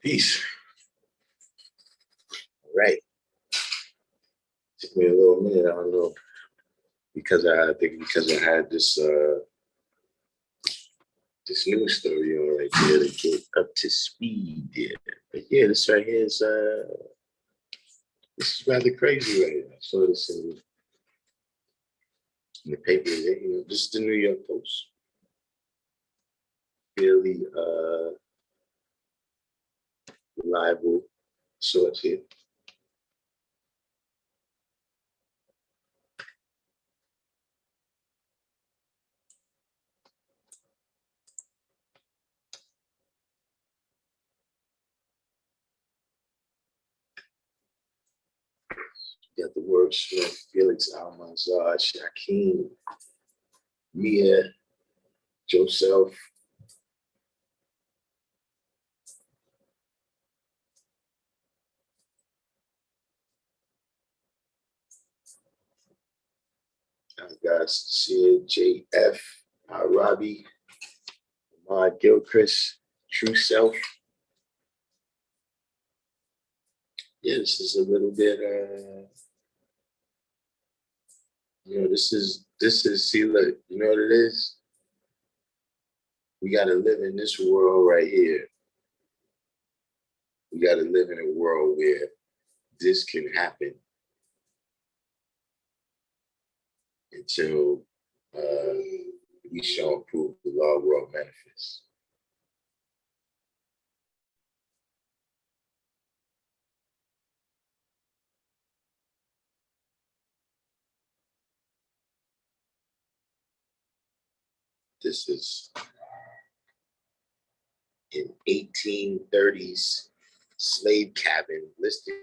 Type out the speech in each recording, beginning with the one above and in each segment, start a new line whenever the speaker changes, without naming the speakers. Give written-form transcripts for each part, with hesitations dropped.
Peace. All right. Took me a little minute. I don't know I think because I had this this news story on right there to get up to speed. Yeah. But yeah, this right here is this is rather crazy right here. I saw this in the paper. You know, this is the New York Post. Fairly reliable source here. Got the works from Felix Almanzar, Shaquem, Mia, Joseph, guys, Sid, JF, Robbie, Ahmad Gilchrist, True Self. Yeah, this is a little bit you know, this is see, look, you know what it is? We gotta live in this world right here. We gotta live in a world where this can happen until we show and prove the law world manifests. This is in 1830s slave cabin listed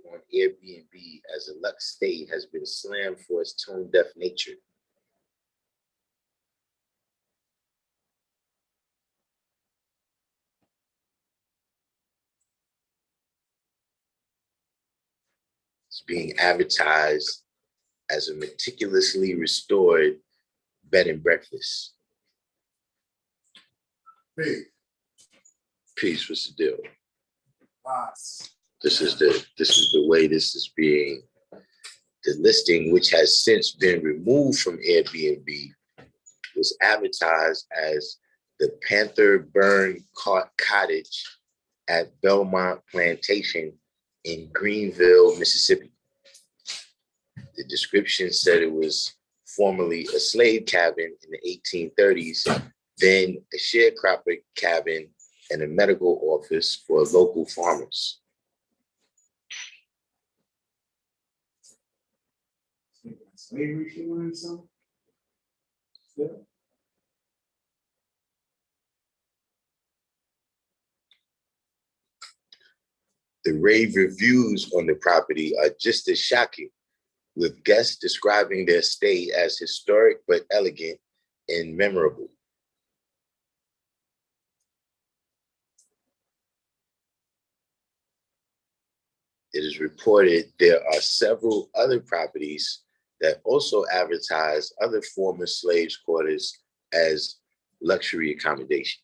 on Airbnb as a luxe stay has been slammed for its tone deaf nature. It's being advertised as a meticulously restored bed and breakfast.
Hey.
Peace, what's the deal?
Nice.
This is the way this is being, the listing, which has since been removed from Airbnb, was advertised as the Panther Burn Cottage at Belmont Plantation in Greenville, Mississippi. The description said it was formerly a slave cabin in the 1830s, then a sharecropper cabin and a medical office for local farmers.
Slavery she learned something? Yeah.
The rave reviews on the property are just as shocking, with guests describing their stay as historic but elegant and memorable. It is reported there are several other properties that also advertise other former slaves' quarters as luxury accommodation.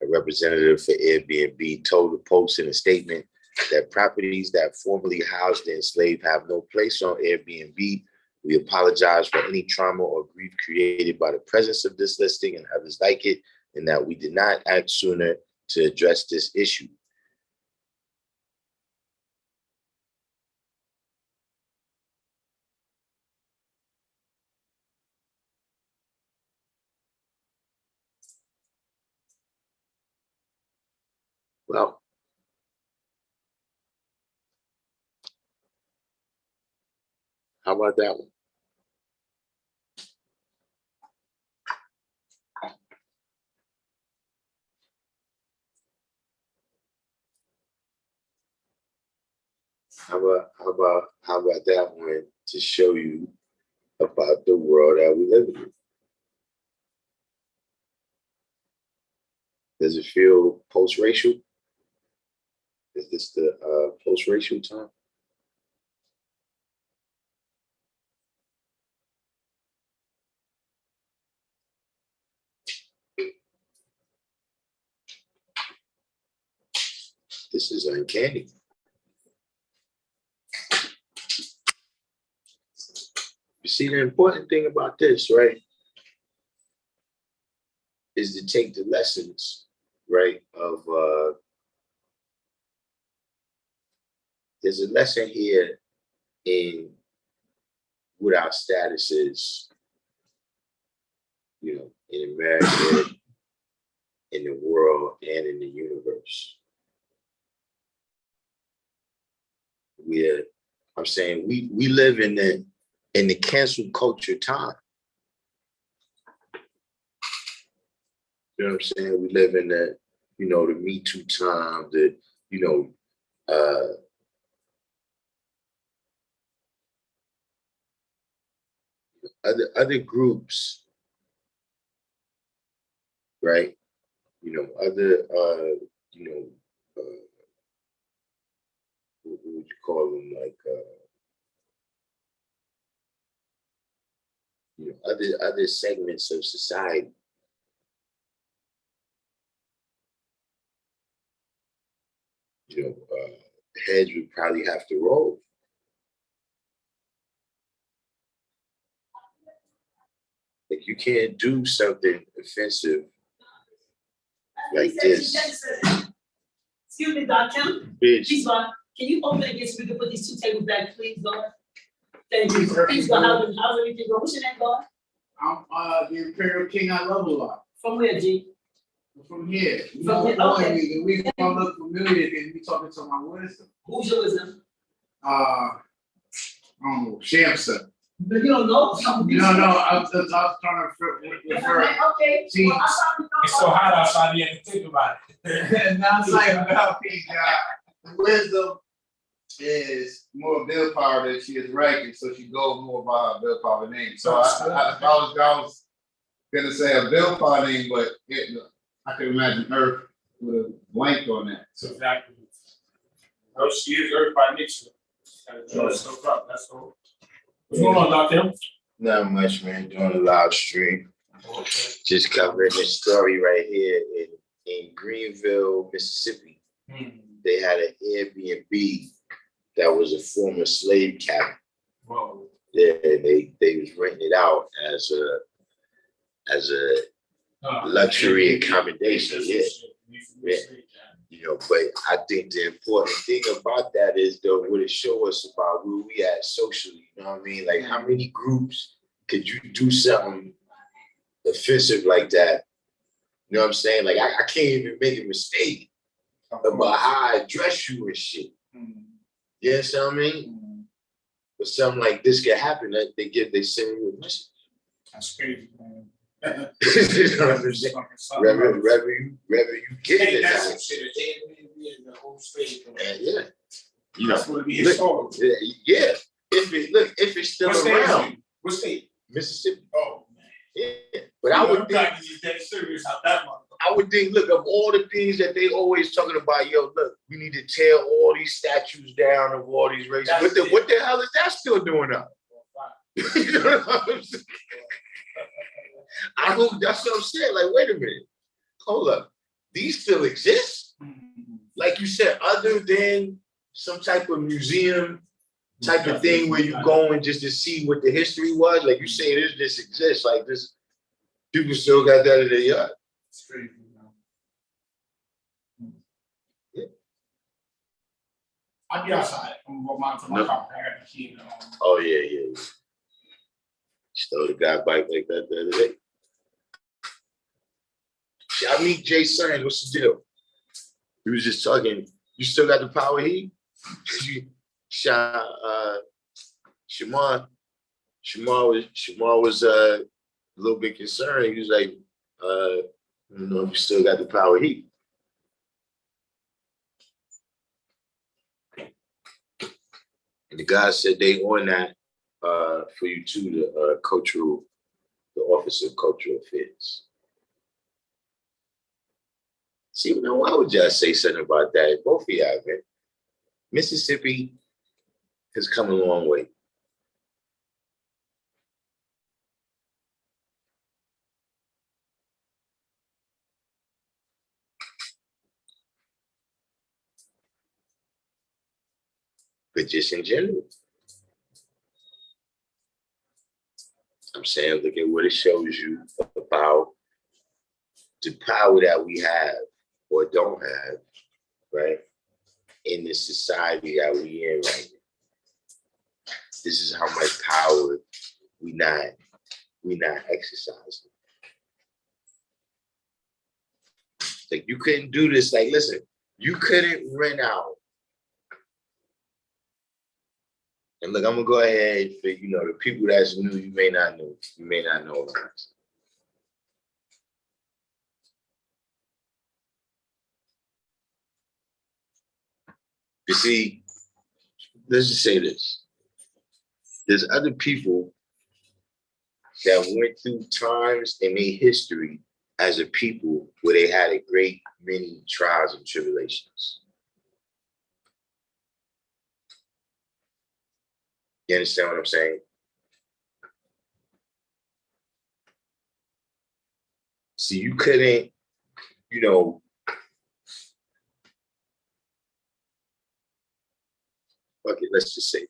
A representative for Airbnb told the Post in a statement that properties that formerly housed the enslaved have no place on Airbnb. We apologize for any trauma or grief created by the presence of this listing and others like it, and that we did not act sooner to address this issue. Well, how about that one? How about that one to show you about the world that we live in? Does it feel post-racial? Is this the post-racial time? This is uncanny. You see, the important thing about this, right, is to take the lessons, right, of there's a lesson here in what our status is, in America, in the world, and in the universe. I'm saying we live in the cancel culture time. You know what I'm saying? We live in the Me Too time, other groups, right? Other what would you call them, like other segments of society. Heads would probably have to roll. Like, you can't do something offensive like this.
Excuse me, Darkim. Please, God, can you open it so we can put these 2 tables back, please, God? Thank you. Please, God, how's everything going? What's your name, God?
I'm the Imperial King I love a lot.
From where, G?
From here.
From here, okay.
We gonna look familiar and we talking to my wisdom.
Who's your wisdom?
I don't know, Shamsa.
But you don't know?
No, I was trying to refer.
Okay.
See,
well,
It's so hot outside, you have to think about it.
now it's like about King God. Wisdom is more willpower than she is ranking, so she goes more by her willpower name. So I was gonna say a willpower name, but I can imagine Earth with a blank on that.
So exactly. No, she is Earth by nature. That's all. What's going on, Dr.
Not much, man. Doing a live stream. Just covering this story right here in Greenville, Mississippi. They had an Airbnb that was a former slave cabin.
Whoa.
Yeah, they was renting it out as a luxury accommodation. Yeah. But I think the important thing about that is, though, what it shows us about where we at socially. You know what I mean? Like, how many groups could you do something offensive like that? You know what I'm saying? Like, I can't even make a mistake about how I dress you and shit. You know what I mean? But something like this can happen. They send you a message.
That's crazy, man.
You know what I'm saying? Rather you get it.
That's some shit. The whole state.
Yeah.
That's what it be historical.
Yeah. If it's still around.
What state?
Mississippi.
Oh, man.
Yeah. But I would think
that serious how that one.
I would think, look, of all the things that they always talking about, look, we need to tear all these statues down of all these races. What the hell is that still doing up? You know what I'm saying? That's what I'm saying. Like, wait a minute. Hold up. These still exist? Like you said, other than some type of museum type of thing where you going just to see what the history was. Like you say, this exists. Like this, people still got that in their yard.
It's crazy,
Yeah.
I'll be outside. I'm gonna go to my car. I got the key.
Oh, yeah. Stole the guy bike like that the other day. I meet Jay Sons. What's the deal? We was just talking. You still got the power heat? Shamar was a little bit concerned. He was like, I don't know if you still got the power heat. And the guy said they on that for you too, the Office of Cultural Affairs. See, why would y'all say something about that? Both of y'all, man. Mississippi has come a long way. but just in general. I'm saying, look at what it shows you about the power that we have or don't have, right? In the society that we in right now. This is how much power we not exercising. Like you couldn't do this. Like, listen, you couldn't rent out. And look, I'm gonna go ahead for the people that's new, you may not know about this. You see, let's just say this. There's other people that went through times in their history as a people where they had a great many trials and tribulations. You understand what I'm saying? See, you couldn't, fuck it, let's just say,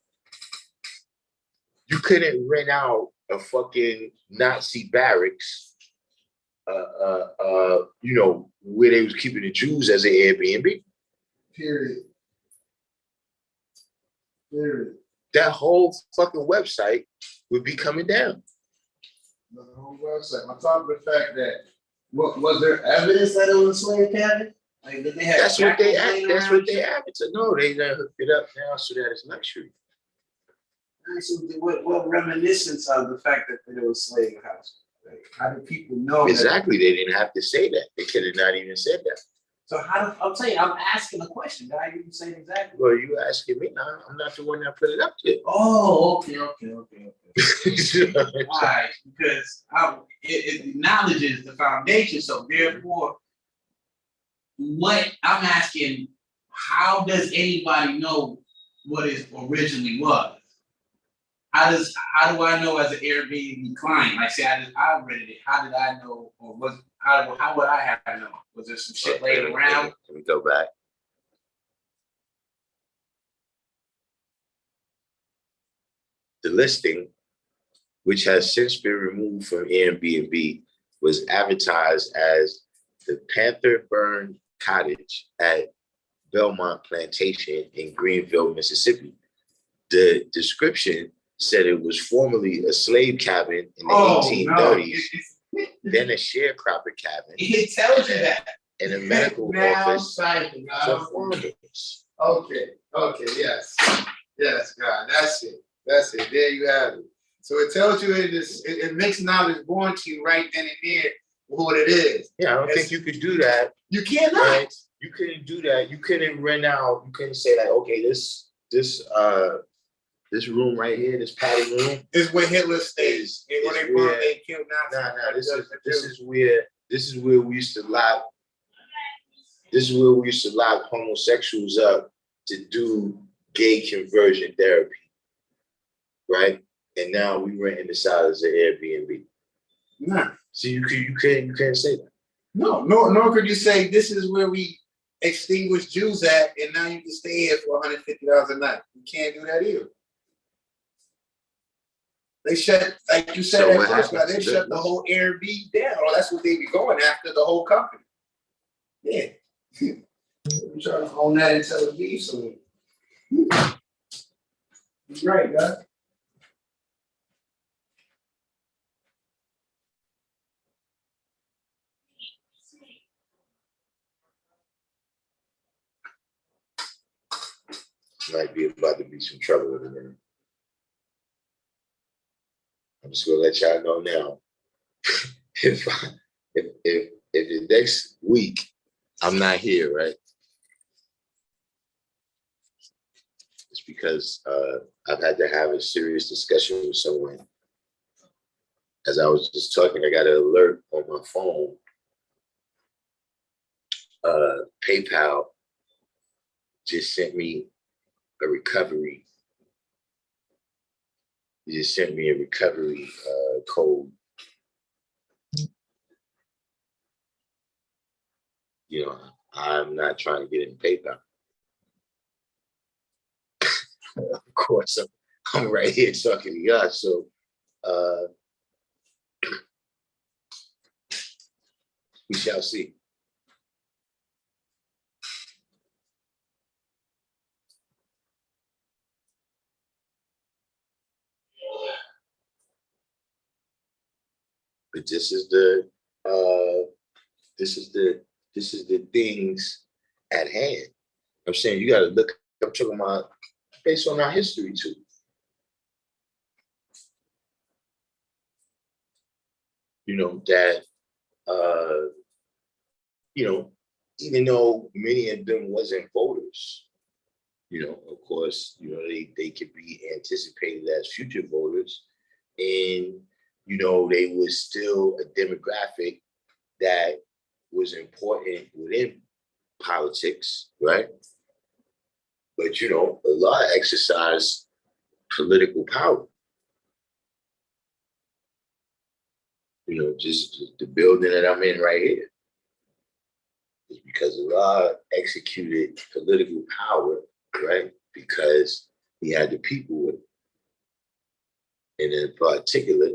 you couldn't rent out a fucking Nazi barracks, where they was keeping the Jews as an Airbnb.
Period.
That whole fucking website would be coming down.
The whole website. On top of the fact that, was there evidence that it was a slave cabin? Like, did they have
That's what they advertise. No, they hooked it up now so that it's luxury.
So what reminiscence of the fact that it was slave house? Like, how do people know?
Exactly, they didn't have to say that. They could have not even said that.
So I'm saying, I'm asking a question. I didn't say exactly.
Well, you asking me now. I'm not the one that put it up there.
Oh, okay. All right, because it acknowledges the foundation. So therefore, what I'm asking, how does anybody know what it originally was? How do I know as an Airbnb client? Like, say I rented it. How did I know, or how would I have known? Was there some shit laying around?
Let me go back. The listing, which has since been removed from Airbnb, was advertised as the Panther Burn Cottage at Belmont Plantation in Greenville, Mississippi. The description said it was formerly a slave cabin in the 1830s, then a sharecropper cabin.
It tells you that.
And a medical office for farmers.
Okay, yes, God, that's it. There you have it. So it tells you it makes knowledge born to you right then and there what it is.
Yeah, I don't think you could do that.
You cannot. Right?
You couldn't do that. You couldn't rent out. You couldn't say like, okay, this room right here, this patio room,
is where Hitler stays. And when they killed Nazis.
This is where we used to lock. This is where we used to lock homosexuals up to do gay conversion therapy, right? And now we renting this out as an Airbnb.
Nah.
So you can't say that.
No, nor could you say this is where we extinguish Jews at, and now you can stay here for $150 a night. You can't do that either. They shut, like you said at first, they shut the whole Airbnb down. Oh, that's what they be going after, the whole company. Yeah. I'm trying to own that until it leaves. So you're right, guys.
Might be about to be some trouble in a minute. I'm just gonna let y'all know now. if the next week I'm not here, right? It's because I've had to have a serious discussion with someone. As I was just talking, I got an alert on my phone. PayPal just sent me a recovery. He just sent me a recovery code. You know, I'm not trying to get in PayPal. So I'm right here talking to y'all. So we shall see. But this is the things at hand. I'm saying you got to look. I'm talking about based on our history too. You know that. You know, even though many of them wasn't voters, you know, of course, you know, they could be anticipated as future voters. And, you know, they was still a demographic that was important within politics, right? But, you know, a lot exercised political power. You know, just the building that I'm in right here is because Allah executed political power, right? Because he had the people with him. And in particular,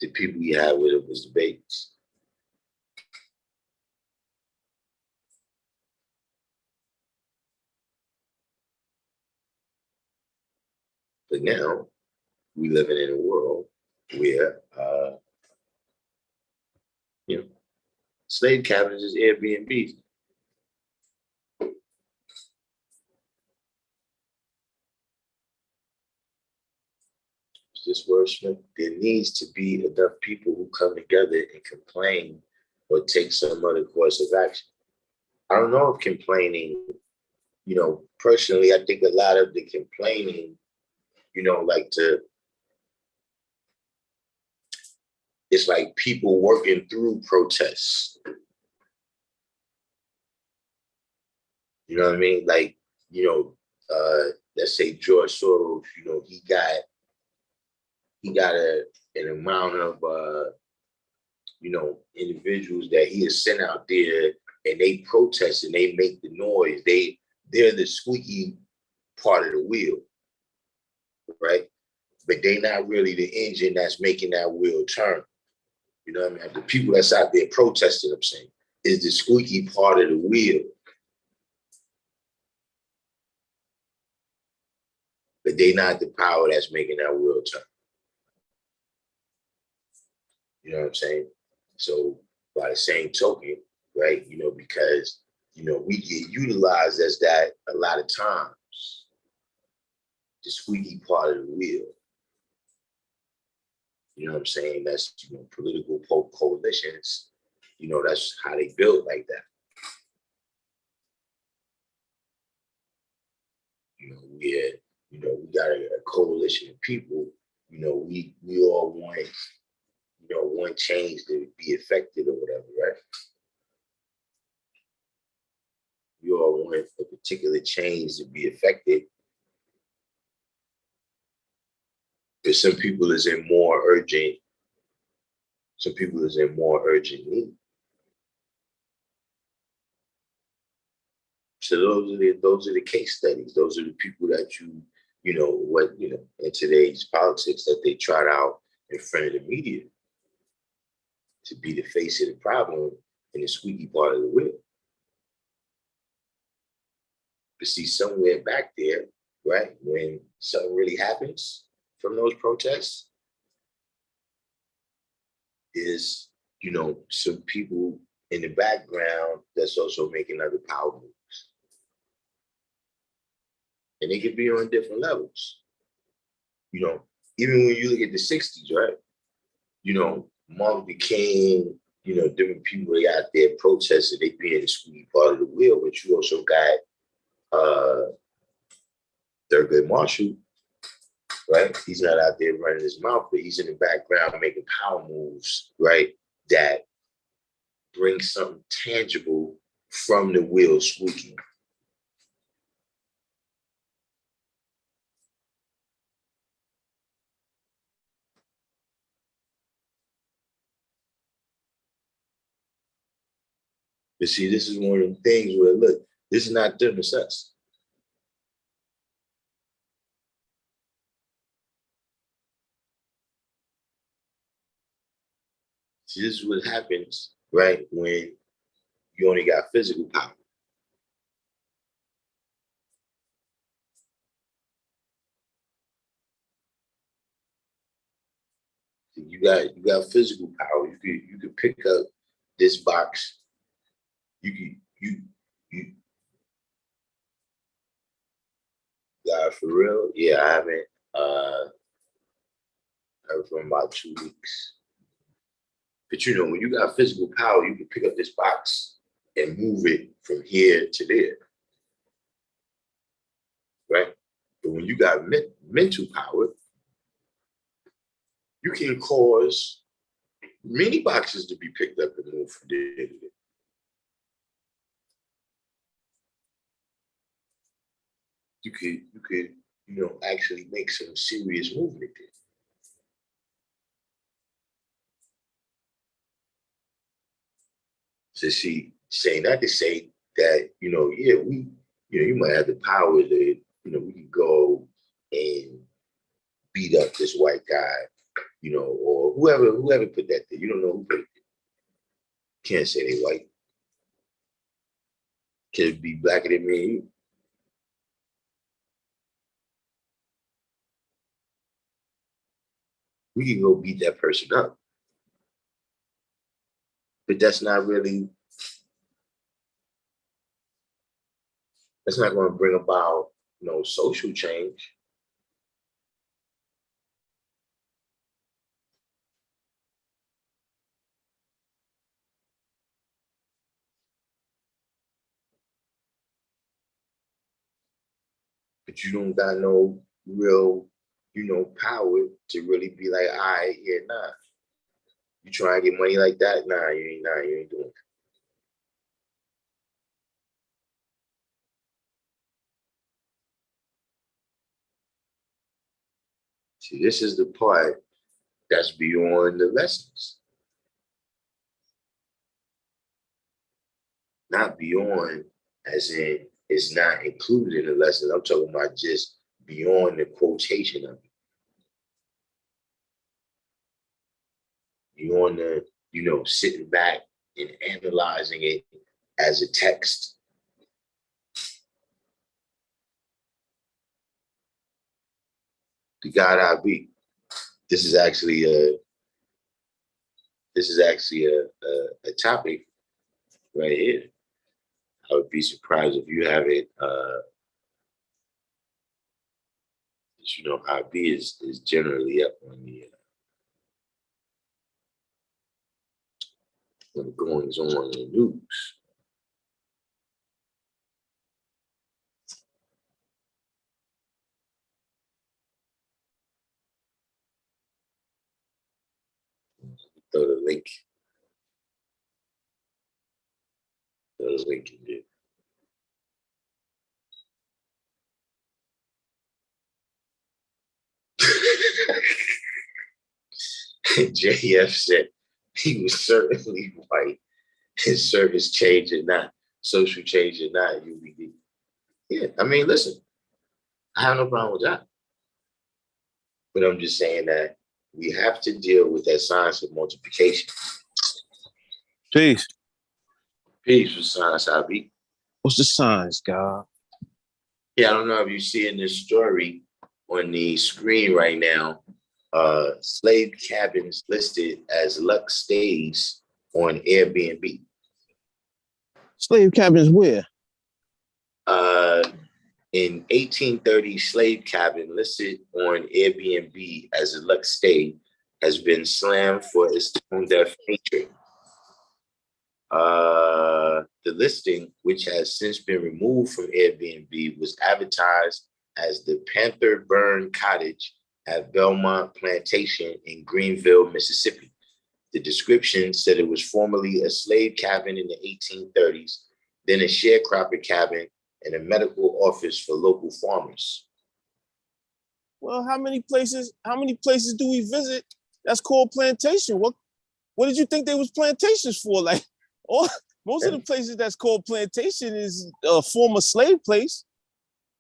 the people he had with him was the babies. But now we living in a world where, you know, slave cabins is Airbnbs. This worship, there needs to be enough people who come together and complain or take some other course of action. I don't know if complaining, you know, personally, I think a lot of the complaining, you know, it's like people working through protests. You know what I mean? Like, you know, let's say George Soros, you know, he got an amount of you know, individuals that he has sent out there and they protest and they make the noise. They're the squeaky part of the wheel, right? But they're not really the engine that's making that wheel turn. You know what I mean? The people that's out there protesting, I'm saying, is the squeaky part of the wheel. But they're not the power that's making that wheel turn. You know what I'm saying? So by the same token, right, you know, because, you know, we get utilized as that a lot of times, the squeaky part of the wheel. You know what I'm saying? That's, you know, political coalitions, you know, that's how they build like that. You know, we got a coalition of people, you know, we all want, you know, one change to be effective or whatever, right? We all want a particular change to be effective. But some people is in more urgent need. So those are the case studies. Those are the people that you know, in today's politics that they trot out in front of the media to be the face of the problem and the squeaky part of the wheel. But see, somewhere back there, right, when something really happens from those protests, is, you know, some people in the background that's also making other power moves. And they could be on different levels. You know, even when you look at the 60s, right? You know, Martin Luther King, you know, different people they out there protesting, they being the squeaky part of the wheel, but you also got Thurgood Marshall, right? He's not out there running his mouth, but he's in the background making power moves, right? That bring something tangible from the wheel squeaking. But see, this is one of the things where, look, this is not them, it's us. See, this is what happens, right, when you only got physical power. You got physical power. You could pick up this box. You got for real? Yeah, I haven't heard from about 2 weeks. But you know, when you got physical power, you can pick up this box and move it from here to there. Right? But when you got mental power, you can cause many boxes to be picked up and moved from there to there. You could, you know, actually make some serious movement there. So see, saying that to say that, you know, yeah, you might have the power to, you know, we can go and beat up this white guy, you know, or whoever put that there. You don't know who put it there. Can't say they white. Could be blacker than me and you. We can go beat that person up. But that's not going to bring about no social change. But you don't got no real, you know, power to really be like, all right, yeah, nah. You try and get money like that? Nah, you ain't doing it. See, this is the part that's beyond the lessons. Not beyond, as in it's not included in the lessons. I'm talking about just beyond the quotation of it. Beyond the, you know, sitting back and analyzing it as a text. The God I be. This is actually a topic right here. I would be surprised if you haven't. You know, IB is generally up on the when the goings on in the news. Throw the link. Throw the link in there. JF said he was certainly white. His service change or not, social change or not, UBD. Yeah, I mean, listen, I have no problem with that. But I'm just saying that we have to deal with that science of multiplication.
Peace.
Peace with science, IB.
What's the science, God?
Yeah, I don't know if you see in this story on the screen right now, slave cabins listed as luxe stays on Airbnb.
Slave cabins where?
In 1830, slave cabin listed on Airbnb as a luxe stay has been slammed for its tone-deaf nature. The listing, which has since been removed from Airbnb, was advertised as the Panther Burn Cottage at Belmont Plantation in Greenville, Mississippi. The description said it was formerly a slave cabin in the 1830s, then a sharecropper cabin and a medical office for local farmers.
Well, how many places do we visit that's called plantation? What did you think they was plantations for? Like, most of the places that's called plantation is a former slave place.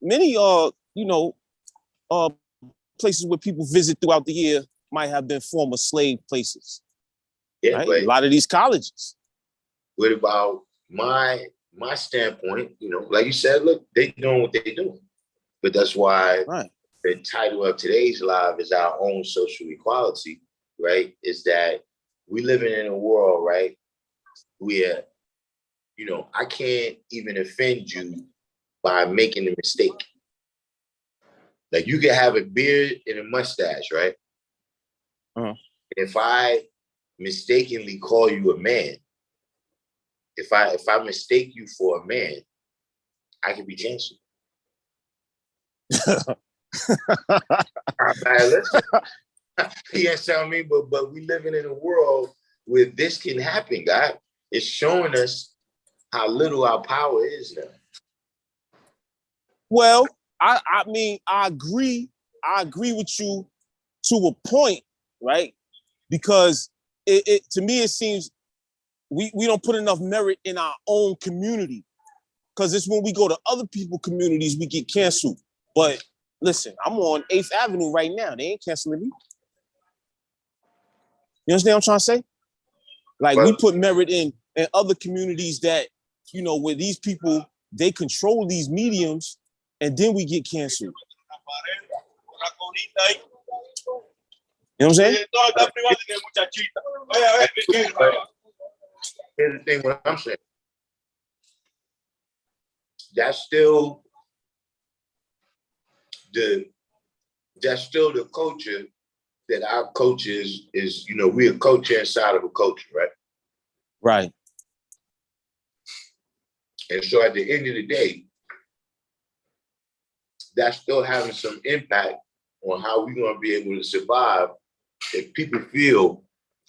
Many are, places where people visit throughout the year might have been former slave places.
Yeah,
right?
but
A lot of these colleges.
what about my standpoint? You know, like you said, look, they doing what they doing. But that's why
Right.
the title of today's live is our own social equality, right? Is that we living in a world, right, where, you know, I can't even offend you by making a mistake. Like you can have a beard and a mustache, right?
Uh-huh.
If I mistakenly call you a man, if I mistake you for a man, I can be canceled. Listen, you understand me? But we living in a world where this can happen, God. It's showing us how little our power is now.
Well, I mean, I agree with you to a point, right? Because it to me, it seems we don't put enough merit in our own community. Because it's when we go to other people's communities, we get canceled. But listen, I'm on 8th Avenue right now. They ain't canceling me. You understand what I'm trying to say? Like, we put merit in other communities that, you know, where these people, they control these mediums, and then we get canceled. You know what I'm saying?
Here's the thing, what I'm saying. That's still the culture that our culture is, you know, we're a culture inside of a culture, right?
Right.
And so at the end of the day, that's still having some impact on how we're going to be able to survive if people feel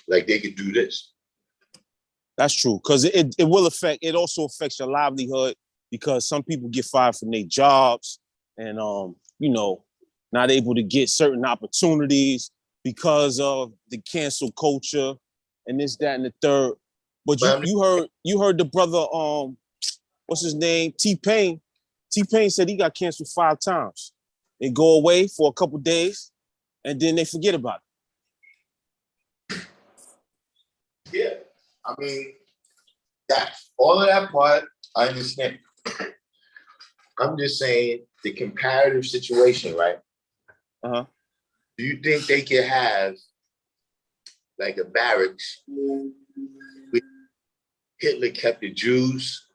like they could do this.
That's true, because it will affect, it also affects your livelihood, because some people get fired from their jobs and, you know, not able to get certain opportunities because of the cancel culture and this, that, and the third. But you heard the brother, what's his name? T-Pain. T-Pain said he got canceled 5 times. They go away for a couple days and then they forget about it.
Yeah, I mean, that all of that part, I understand. I'm just saying the comparative situation, right?
Uh-huh.
Do you think they could have like a barracks? Hitler kept the Jews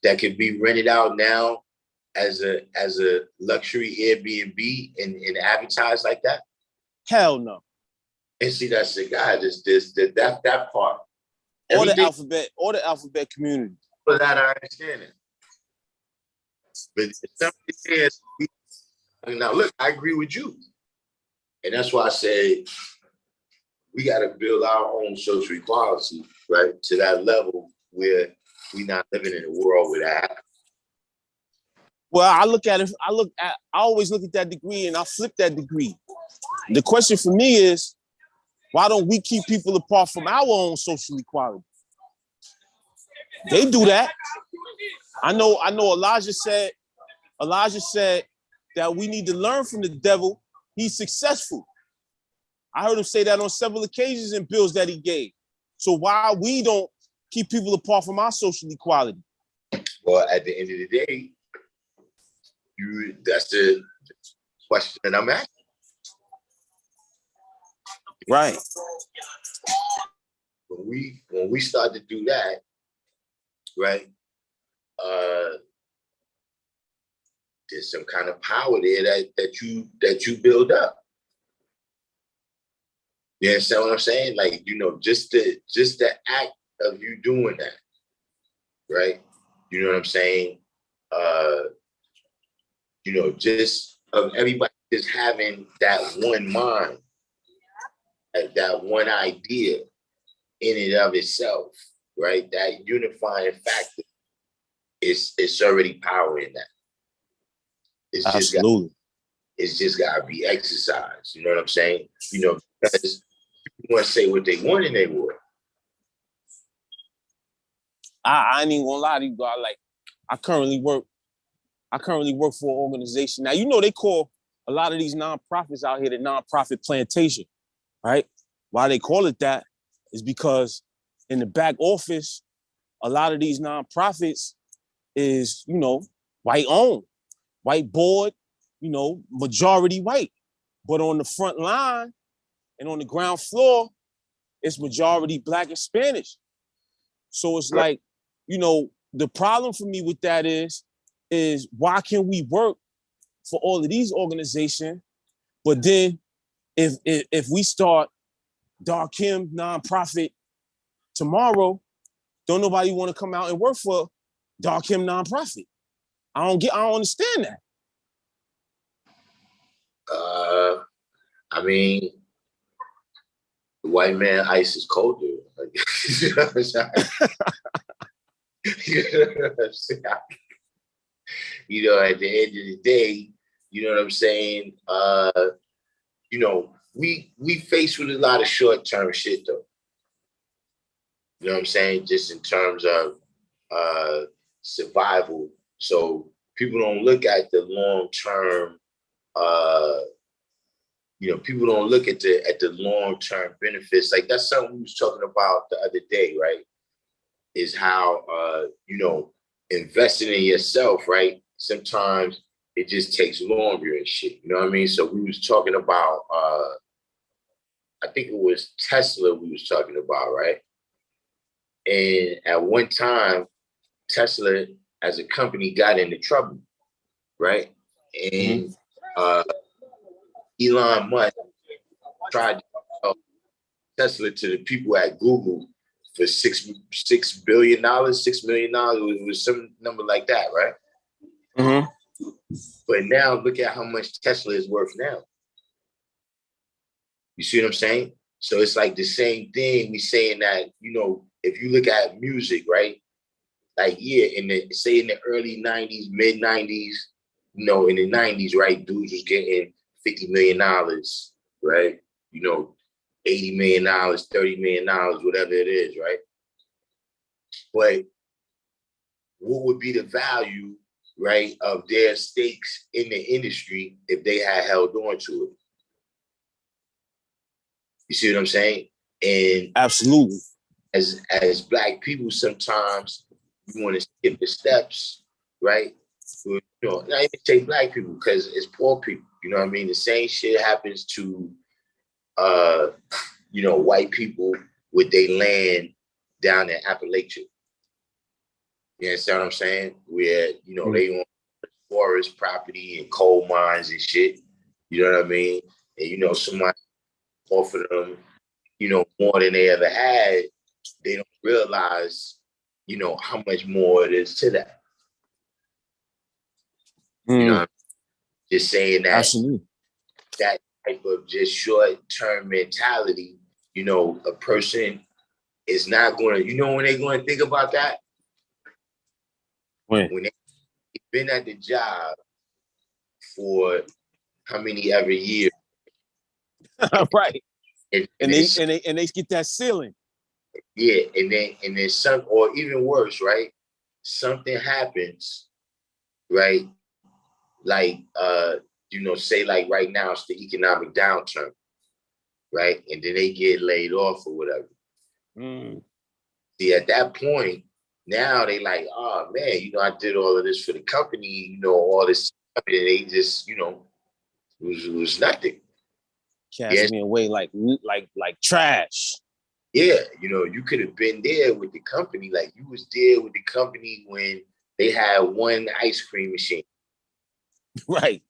that could be rented out now as a luxury Airbnb and advertised like that?
Hell no.
And see, that's the guy. That part.
Or the alphabet community.
For that, I understand it. But something is, now look, I agree with you. And that's why I say we got to build our own social equality, right? To that level where we're not living in a world where that happens.
Well, I always look at that degree and I flip that degree. The question for me is, why don't we keep people apart from our own social equality? They do that. I know Elijah said that we need to learn from the devil. He's successful. I heard him say that on several occasions in bills that he gave. So why we don't keep people apart from our social equality?
Well, at the end of the day, that's the question that I'm asking.
Right.
When we start to do that, right, there's some kind of power there that you build up. You understand what I'm saying? Like, you know, just the act of you doing that, right? You know what I'm saying? You know, just of everybody just having that one mind, that one idea in and of itself, right? That unifying factor it's already power in that. It's
Absolutely.
just gotta be exercised. You know what I'm saying? You know, because people want to say what they want and they would.
I ain't even gonna lie to you, God. Like, I currently work for an organization. Now, you know, they call a lot of these nonprofits out here the nonprofit plantation, right? Why they call it that? is because in the back office, a lot of these nonprofits is, white owned, white board, majority white. But on the front line and on the ground floor, it's majority Black and Spanish. So it's like, the problem for me with that is why can we work for all of these organizations, but then if we start Darkim nonprofit tomorrow, don't nobody want to come out and work for Darkim nonprofit. I don't understand that.
I mean, the white man ice is colder. You know what I'm saying? You know what I'm saying? At the end of the day, you know what I'm saying? We faced with a lot of short-term shit though. You know what I'm saying? Just in terms of survival. So people don't look at the long-term, people don't look at the long-term benefits. Like that's something we was talking about the other day, right? Is how, investing in yourself, right? Sometimes it just takes longer and shit. You know what I mean? So we was talking about, I think it was Tesla we was talking about, right? And at one time, Tesla as a company got into trouble, right? And Elon Musk tried to sell Tesla to the people at Google for $6 billion, $6 million. It was some number like that, right?
Mm-hmm.
But now look at how much Tesla is worth now. You see what I'm saying? So it's like the same thing. We saying that, if you look at music, right? Like, yeah, in the early 90s, mid 90s, in the 90s, right? Dudes was getting $50 million, right? $80 million, $30 million, whatever it is, right? But what would be the value, right, of their stakes in the industry if they had held on to it? You see what I'm saying? And
absolutely,
as Black people, sometimes we want to skip the steps, right? Not even say Black people because it's poor people. You know what I mean? The same shit happens to, white people with their land down in Appalachia. You understand what I'm saying? Where, they own forest property and coal mines and shit. You know what I mean? And, somebody offer them, more than they ever had. They don't realize, how much more it is to that. Just saying that,
absolutely,
that type of just short-term mentality, a person is not going to, when they're going to think about that? When they've been at the job for how many ever years.
right. And they get that ceiling.
Yeah, and then some, or even worse, right? Something happens, right? Like say like right now it's the economic downturn, right? And then they get laid off or whatever. See, at that point, now they like, oh man, I did all of this for the company, all this stuff, and they just, it was nothing.
Cast me away like trash.
Yeah, you could have been there with the company, like you was there with the company when they had one ice cream machine.
Right.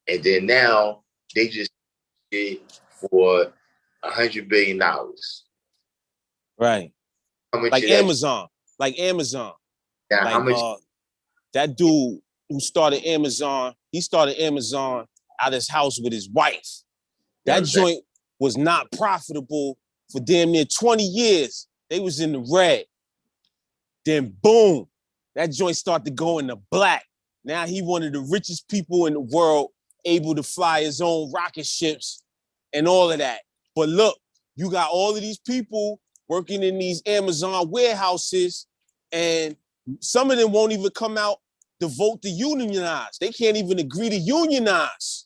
And then now they just did for $100 billion.
Right.
How much
like Amazon. Like Amazon.
Now,
like
how much
that dude who started Amazon, he started Amazon out his house with his wife. That joint was not profitable for damn near 20 years. They was in the red. Then boom, that joint started to go in the black. Now he one of the richest people in the world, able to fly his own rocket ships and all of that. But look, you got all of these people working in these Amazon warehouses, and some of them won't even come out to vote to unionize. They can't even agree to unionize.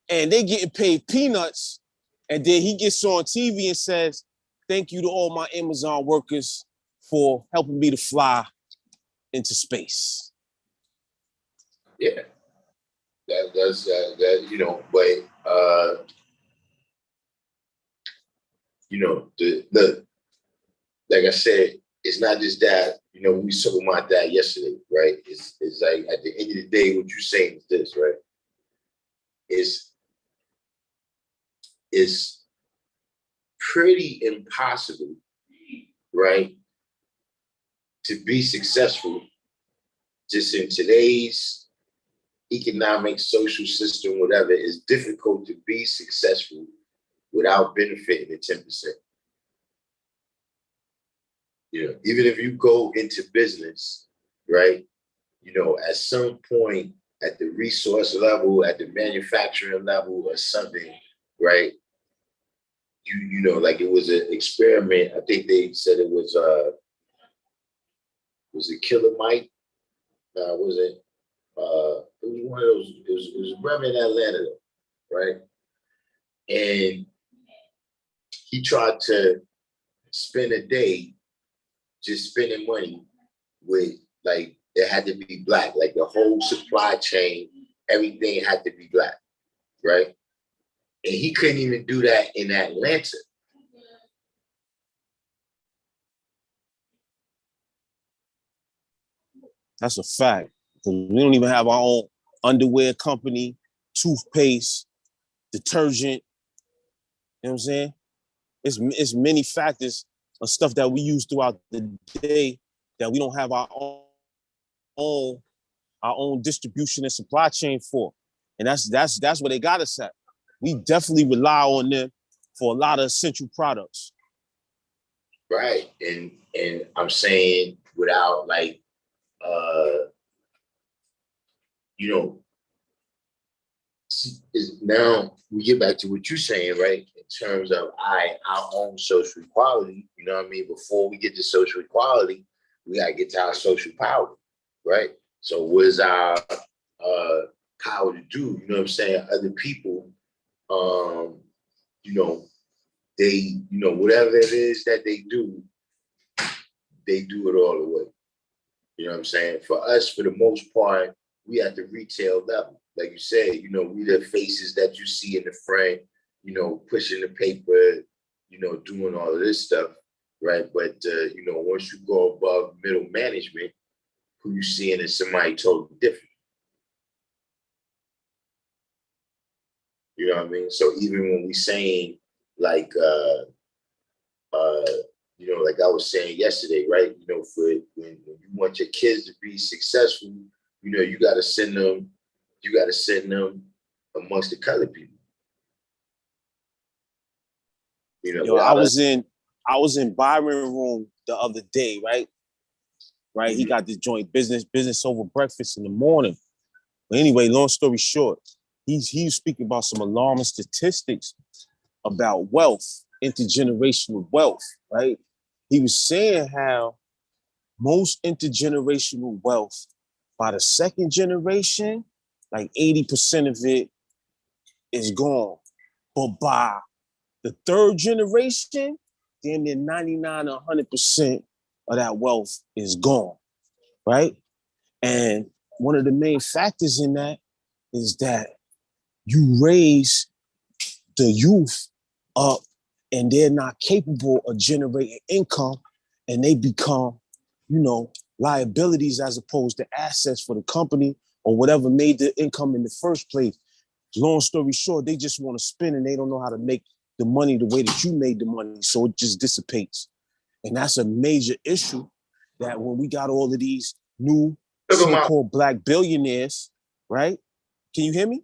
And they getting paid peanuts. And then he gets on TV and says, thank you to all my Amazon workers for helping me to fly into space.
Yeah, that's that, you know, but you know, the like I said, it's not just that, you know, we spoke about that yesterday, right? It's like at the end of the day, what you're saying is this, right? It's pretty impossible, right, to be successful just in today's economic, social system, whatever. It's difficult to be successful without benefiting the 10%. You know, even if you go into business, right, you know, at some point at the resource level, at the manufacturing level or something, right, you know, like it was an experiment. I think they said it was it Killer Mike? No, was it? It was one of those. It was a brother in Atlanta, right? And he tried to spend a day just spending money with, like, it had to be black, like the whole supply chain, everything had to be black, right? And he couldn't even do that in Atlanta.
That's a fact. Because we don't even have our own underwear company, toothpaste, detergent. You know what I'm saying? It's many factors of stuff that we use throughout the day that we don't have our own distribution and supply chain for. And that's where they got us at. We definitely rely on them for a lot of essential products.
Right. And I'm saying without, like, you know, now we get back to what you're saying, right? In terms of our own social equality, you know what I mean? Before we get to social equality, we gotta get to our social power, right? So what is our power to do? You know what I'm saying? Other people, you know, they, you know, whatever it is that they do it all the way. You know what I'm saying? For us, for the most part, we at the retail level. Like you said, you know, we the faces that you see in the front, you know, pushing the paper, you know, doing all of this stuff, right? But, you know, once you go above middle management, who you seeing is somebody totally different. You know what I mean? So even when we saying, like, you know, like I was saying yesterday, right? You know, for when you want your kids to be successful, you know, you got to send them amongst the colored people. You know,
Yo, I was in Byron room the other day, right? Right, mm-hmm. He got this joint business over breakfast in the morning. But anyway, long story short, he's speaking about some alarming statistics about wealth, intergenerational wealth, right? He was saying how most intergenerational wealth by the second generation, like 80% of it is gone. But by the third generation, then 99 or 100% of that wealth is gone, right? And one of the main factors in that is that you raise the youth up and they're not capable of generating income and they become, you know, liabilities as opposed to assets for the company or whatever made the income in the first place. Long story short, they just want to spend and they don't know how to make the money the way that you made the money. So it just dissipates. And that's a major issue that when we got all of these new so-called black billionaires, right? Can you hear me?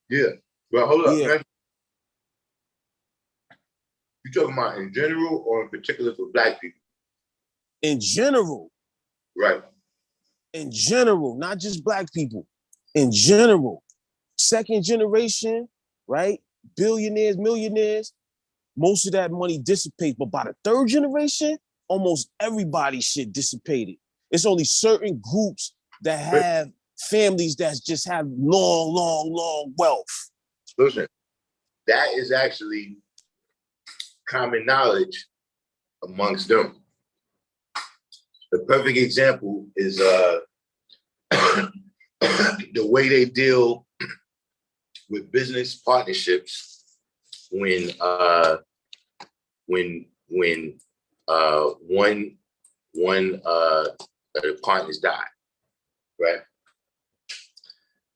Yeah. Well, hold up.
Yeah.
You talking about in general or in particular for black people?
In general.
Right.
In general, not just black people. In general. Second generation, right? Billionaires, millionaires, most of that money dissipates. But by the third generation, almost everybody's shit dissipated. It's only certain groups that have families that just have long wealth.
Listen, that is actually common knowledge amongst them. The perfect example is the way they deal with business partnerships when one of the partners die, right?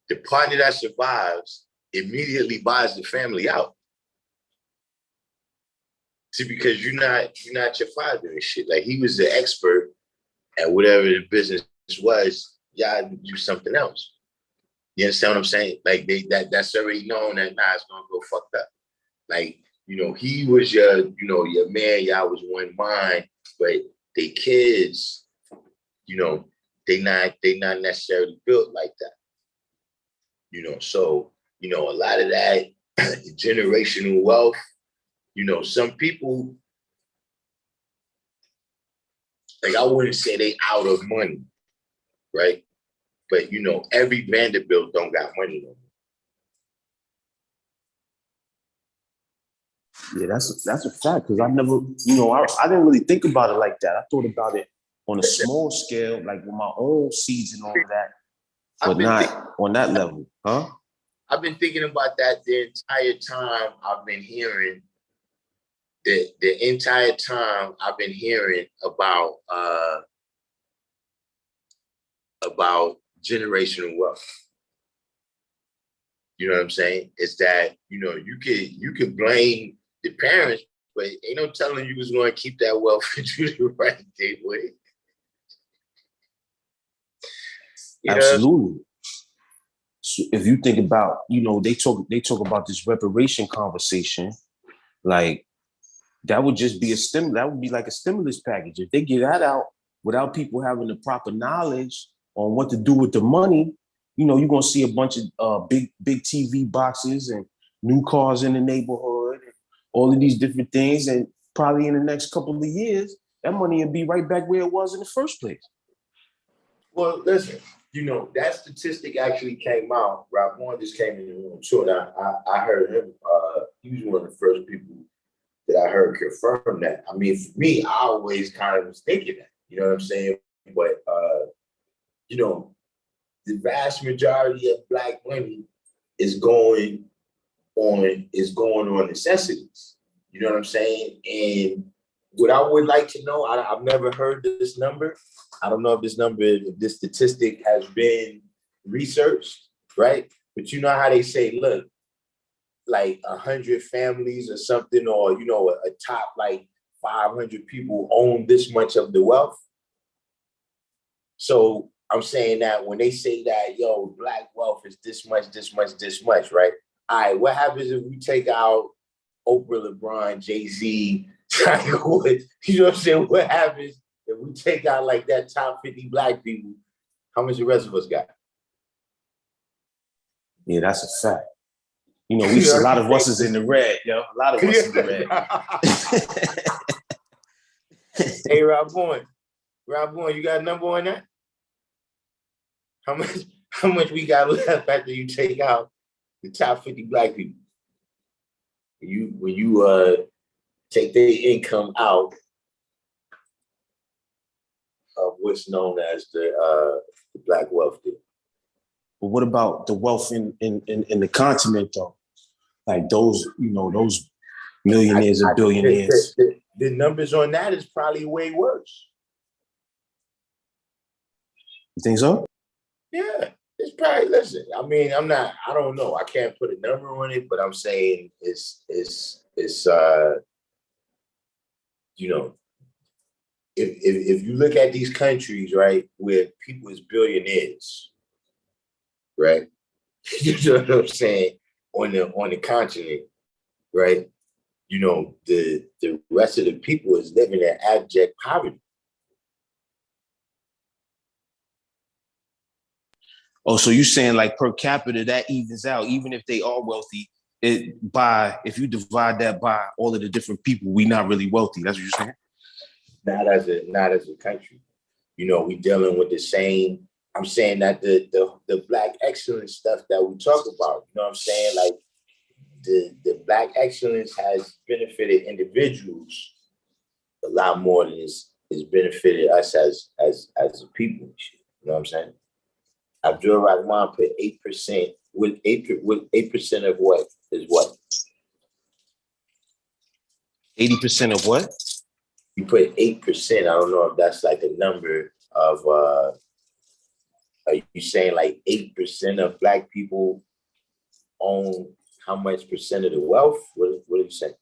The partner that survives immediately buys the family out. See, because you're not your father and shit. Like, he was the expert at whatever the business was. Y'all do something else. You understand what I'm saying? Like, that's already known that it's gonna go fucked up. Like, he was your man. Y'all was one mind, but they kids, they not necessarily built like that. So a lot of that generational wealth. Some people, like, I wouldn't say they out of money, right? But every Vanderbilt don't got money no more.
Yeah, that's a fact, because I never, I didn't really think about it like that. I thought about it on a small scale, like with my own seeds and all of that, but not on that level, huh?
I've been thinking about that the entire time I've been hearing. The entire time I've been hearing about generational wealth. You know what I'm saying? It's that, you could blame the parents, but ain't no telling you was going to keep that wealth for you the right way.
Absolutely. So if you think about, they talk about this reparation conversation, like, that would just be that would be like a stimulus package. If they get that out without people having the proper knowledge on what to do with the money, you're gonna see a bunch of big TV boxes and new cars in the neighborhood, and all of these different things. And probably in the next couple of years, that money will be right back where it was in the first place.
Well, listen, that statistic actually came out. Rob Warren just came in the room too, and I heard him. He was one of the first people that I heard confirm that. I mean, for me, I always kind of was thinking that, you know what I'm saying? But, the vast majority of Black money is going on necessities. You know what I'm saying? And what I would like to know, I've never heard this number. I don't know if this statistic has been researched, right? But you know how they say, look, like 100 families or something, or a top like 500 people own this much of the wealth. So I'm saying that when they say that, Black wealth is this much, right? All right, what happens if we take out Oprah, LeBron, Jay-Z, Tiger Woods? You know what I'm saying? What happens if we take out like that top 50 Black people? How much the rest of us got?
Yeah, that's a fact. We see a lot of us is in the red, A lot of us in the red.
Hey, Rob Bourne, you got a number on that? How much we got left after you take out the top 50 Black people? When you take their income out of what's known as the Black wealth deal.
But what about the wealth in the continent, though? Like those millionaires and billionaires.
The numbers on that is probably way worse.
You think so?
Yeah, it's probably, listen, I mean, I don't know. I can't put a number on it, but I'm saying it's if you look at these countries, right, where people is billionaires, right? You know what I'm saying? On the continent, right? The rest of the people is living in abject poverty.
Oh, so you're saying like per capita that evens out, even if they are wealthy, if you divide that by all of the different people, we not really wealthy. That's what you're saying?
Not as a country. We dealing with the same. I'm saying that the Black excellence stuff that we talk about, you know what I'm saying? Like the Black excellence has benefited individuals, a lot more than it's benefited us as a people. You know what I'm saying? Abdul Rahman put 8%. With 8% of what is what?
80% of what?
You put 8%. I don't know if that's like a number of are you saying like 8% of black people own how much percent of the wealth? What are you saying?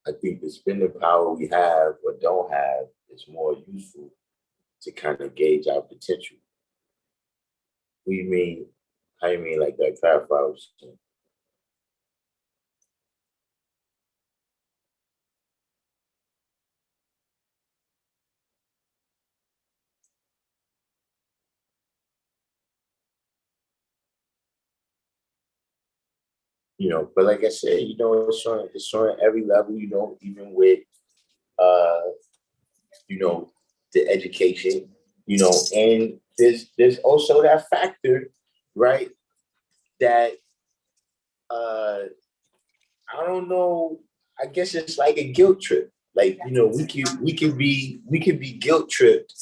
I think the spending power we have or don't have is more useful to kind of gauge our potential. What do you mean? How do you mean like that? Clarify what you're saying. You know, but like I said, you know, it's on every level, you know, even with uh, you know, the education, you know, and there's also that factor, right? That I don't know, I guess it's like a guilt trip. Like, you know, we can be guilt tripped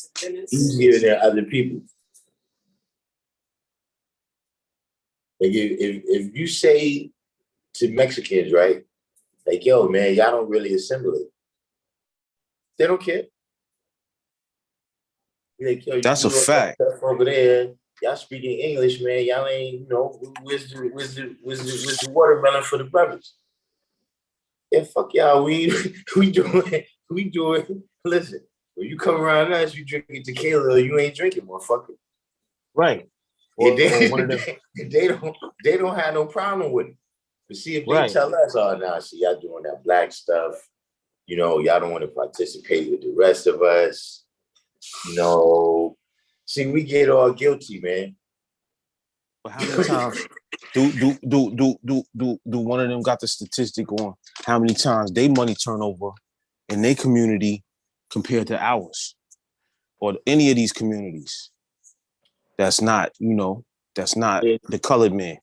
easier than other people. Like if you say to Mexicans, right? Like, yo, man, y'all don't really assimilate. They don't care. Like, yo,
That's a fact.
Over there, y'all speaking English, man. Y'all ain't, you know, where's the watermelon for the brothers? Yeah, fuck y'all. We doing. Listen, when you come around us, you drinking tequila, or you ain't drinking, motherfucker.
Right.
Or one of them. They don't have no problem with it. But see, if they tell us, oh, nah, see, y'all doing that black stuff, you know, y'all don't want to participate with the rest of us. You know, see, we get all guilty, man.
But how many times do one of them got the statistic on how many times they money turnover in their community compared to ours or any of these communities? That's not, you know, that's not the colored man.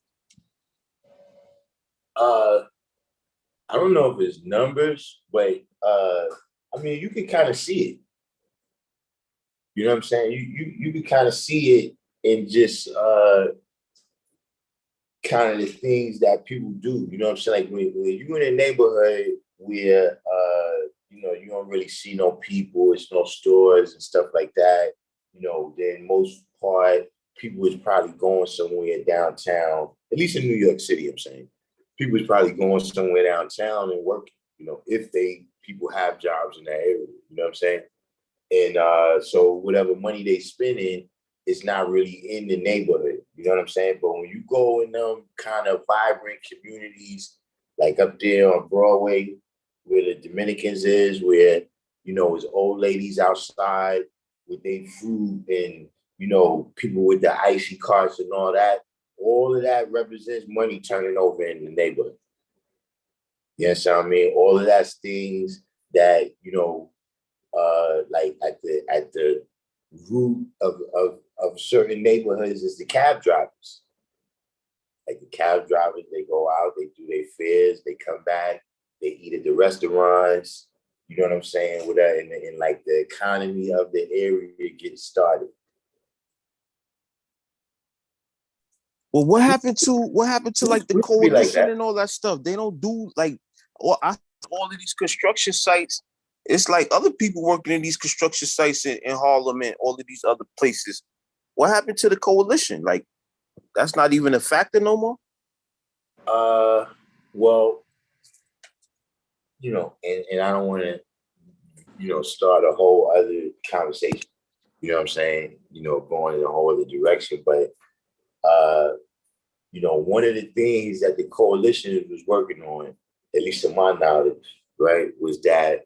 I don't know if it's numbers, but I mean, you can kind of see it. You know what I'm saying? You can kind of see it in just kind of the things that people do. You know what I'm saying? Like when you're in a neighborhood where you know, you don't really see no people, it's no stores and stuff like that. You know, then most part, people is probably going somewhere downtown, at least in New York City, I'm saying. People is probably going somewhere downtown and working, you know, if people have jobs in that area, you know what I'm saying? And so whatever money they spending is not really in the neighborhood, you know what I'm saying? But when you go in them kind of vibrant communities, like up there on Broadway, where the Dominicans is, where, you know, it's old ladies outside with their food and, you know, people with the icy carts and all of that represents money turning over in the neighborhood. You know what I mean? All of that's things that, you know, like at the root of certain neighborhoods is the cab drivers. Like the cab drivers, they go out, they do their fares, they come back, they eat at the restaurants. You know what I'm saying? With that, and like the economy of the area gets started.
Well, what happened to like the coalition
like
and all that stuff? They don't do like all of these construction sites. It's like other people working in these construction sites in Harlem and all of these other places. What happened to the coalition? Like, that's not even a factor no more?
Well, you know, and I don't want to, you know, start a whole other conversation. You know what I'm saying? You know, going in a whole other direction. But, you know, one of the things that the coalition was working on, at least to my knowledge, right, was that,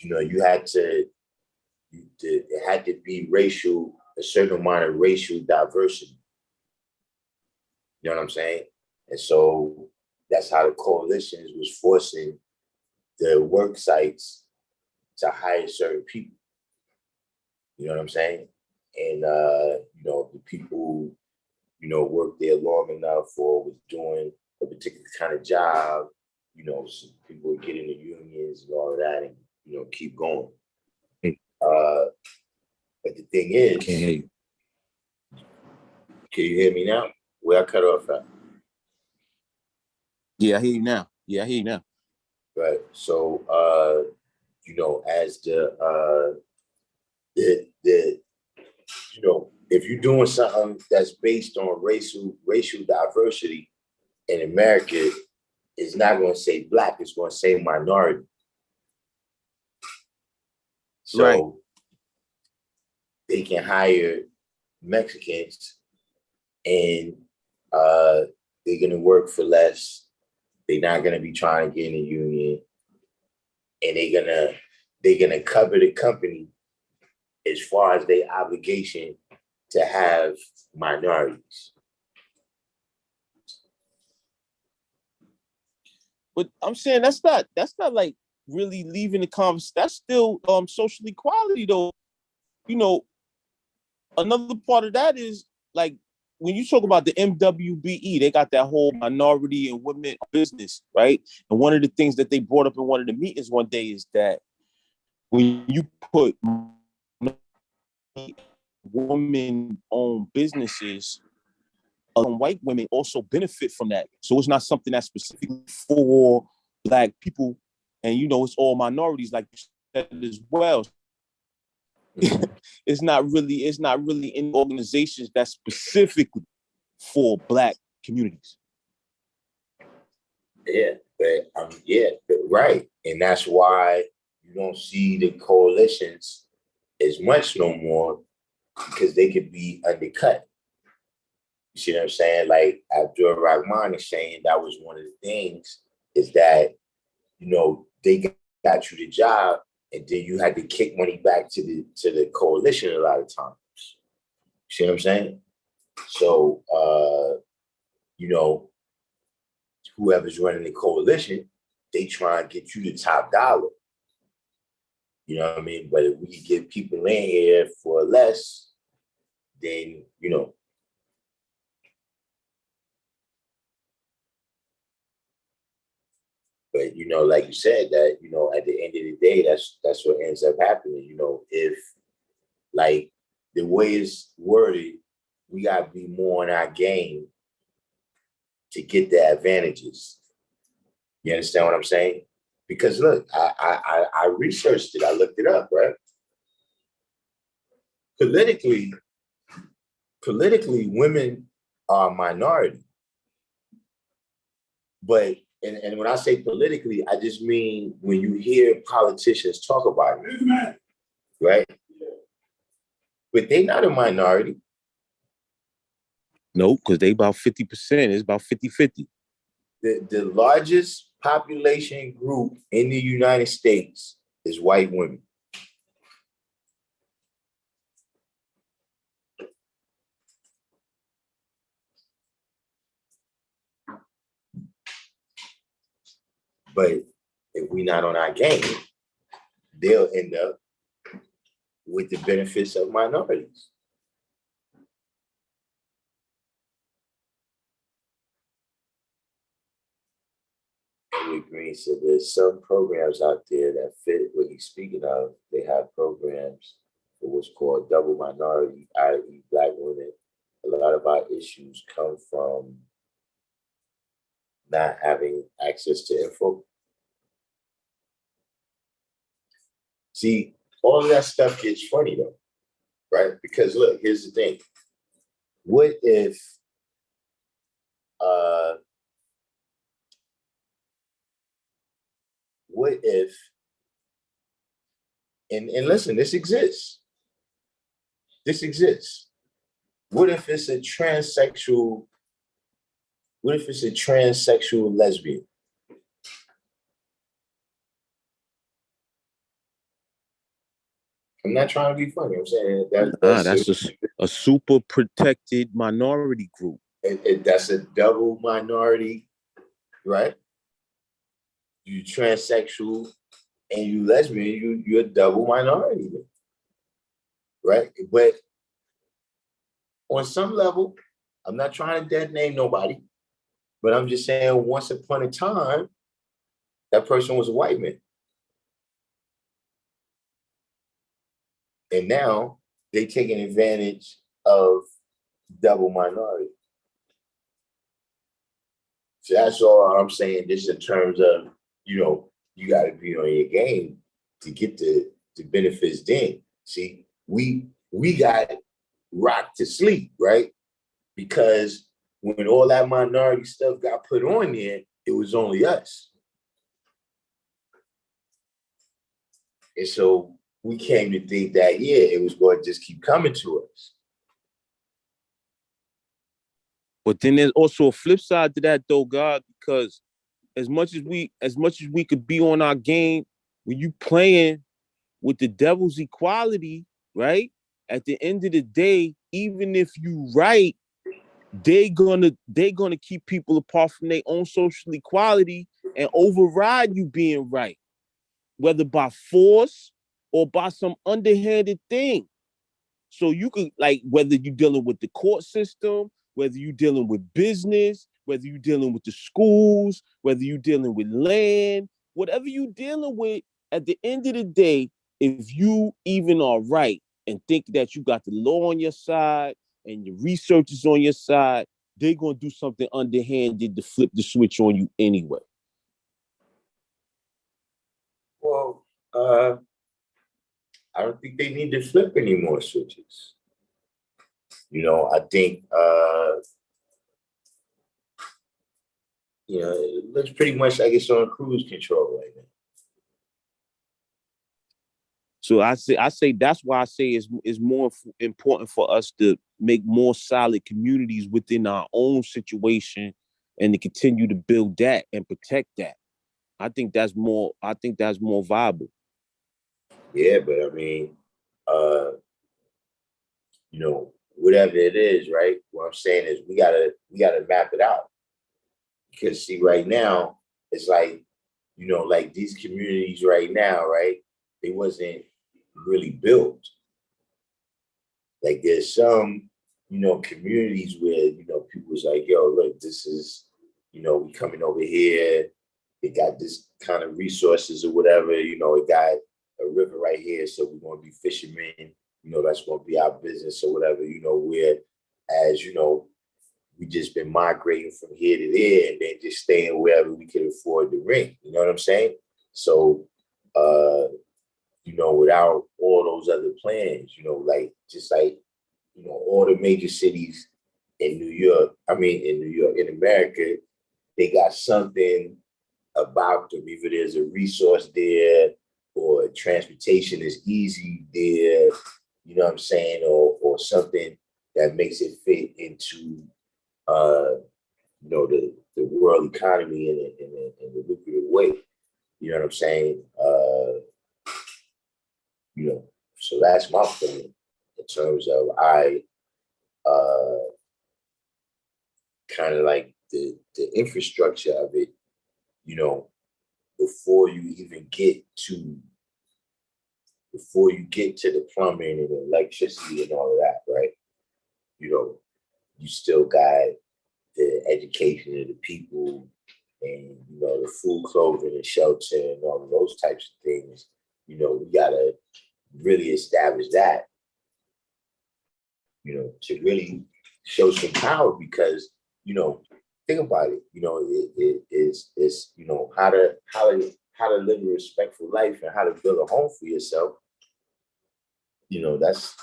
you know, it had to be a certain amount of racial diversity. You know what I'm saying? And so that's how the coalitions was forcing the work sites to hire certain people. You know what I'm saying? And you know, the people, you know, worked there long enough or was doing a particular kind of job, you know, so people would get in the unions and all of that and, you know, keep going. But the thing is,
Can't hear you.
Can you hear me now? Where I cut off at?
Yeah, I hear you now. Yeah, I hear you now.
Right. So you know, as the you know, if you're doing something that's based on racial diversity in America, it's not going to say black, it's going to say minority. So
Right.
they can hire Mexicans and they're going to work for less. They're not going to be trying to get in a union, and they're gonna cover the company as far as their obligation to have minorities.
But I'm saying that's not like really leaving the conversation. That's still social equality though. You know, another part of that is like when you talk about the MWBE, they got that whole minority and women business, right? And one of the things that they brought up in one of the meetings one day is that when you put women-owned businesses, white women also benefit from that. So it's not something that's specifically for Black people, and you know it's all minorities, like you said as well. It's not really in organizations that's specifically for Black communities.
Yeah, but right, and that's why you don't see the coalitions as much no more, because they could be undercut. You see what I'm saying? Like Abdul Rahman is saying, that was one of the things, is that, you know, they got you the job and then you had to kick money back to the coalition a lot of times. You see what I'm saying? So you know, whoever's running the coalition, they try and get you the top dollar. You know what I mean? But if we could get people in here for less, then, you know. But, you know, like you said, that, you know, at the end of the day, that's what ends up happening. You know, if, like, the way it's worded, we got to be more on our game to get the advantages. You understand what I'm saying? Because look, I researched it. I looked it up, right? Politically, women are a minority. But, and when I say politically, I just mean when you hear politicians talk about it, right? But they're not a minority.
No, because they about 50%. It's about 50-50.
The largest population group in the United States is white women. But if we're not on our game, they'll end up with the benefits of minorities. Green said there's some programs out there that fit what he's speaking of. They have programs for what's called double minority, i.e. Black women. A lot of our issues come from not having access to info. See, all of that stuff gets funny though, right? Because look, here's the thing. What if and listen, this exists. This exists. What if it's a transsexual lesbian? I'm not trying to be funny. I'm saying
that's a super protected minority group.
That's a double minority, right? you transsexual, and you lesbian, you're a double minority, right? But on some level, I'm not trying to dead name nobody, but I'm just saying once upon a time, that person was a white man. And now they taking advantage of double minority. So that's all I'm saying, just in terms of, you got to be on your game to get the benefits then. See, we got rocked to sleep, right? Because when all that minority stuff got put on there, it was only us. And so we came to think that, yeah, it was going to just keep coming to us.
But then there's also a flip side to that, though, God, because as much as we could be on our game, when you playing with the devil's equality, right? At the end of the day, even if you right, they gonna keep people apart from their own social equality and override you being right, whether by force or by some underhanded thing. So you could, like, whether you're dealing with the court system, whether you're dealing with business, whether you're dealing with the schools, whether you're dealing with land, whatever you're dealing with, at the end of the day, if you even are right and think that you got the law on your side and your research is on your side, they're going to do something underhanded to flip the switch on you anyway.
Well, I don't think they need to flip any more switches. I think, it looks pretty much like it's on cruise control right now.
So I say that's why I say it's more important for us to make more solid communities within our own situation and to continue to build that and protect that. I think that's more viable.
Yeah, but I mean, whatever it is, right? What I'm saying is we gotta map it out. Because see, right now, it's like, like these communities right now, right? They wasn't really built. Like there's some, communities where, people was like, yo, look, this is, we coming over here. It got this kind of resources or whatever, it got a river right here. So we're going to be fishermen, that's going to be our business or whatever, whereas, we just been migrating from here to there and then just staying wherever we can afford to rent. You know what I'm saying? So, without all those other plans, all the major cities in in America, they got something about them. Either there's a resource there or transportation is easy there, you know what I'm saying? Or something that makes it fit into, the world economy in a lucrative way. You know what I'm saying? So that's my point in terms of kind of like the infrastructure of it, before you get to the plumbing and the electricity and all of that, right? You still got the education of the people and, the food, clothing, and shelter and all of those types of things. We gotta really establish that, to really show some power because, think about it, it's how to live a respectful life and how to build a home for yourself. That's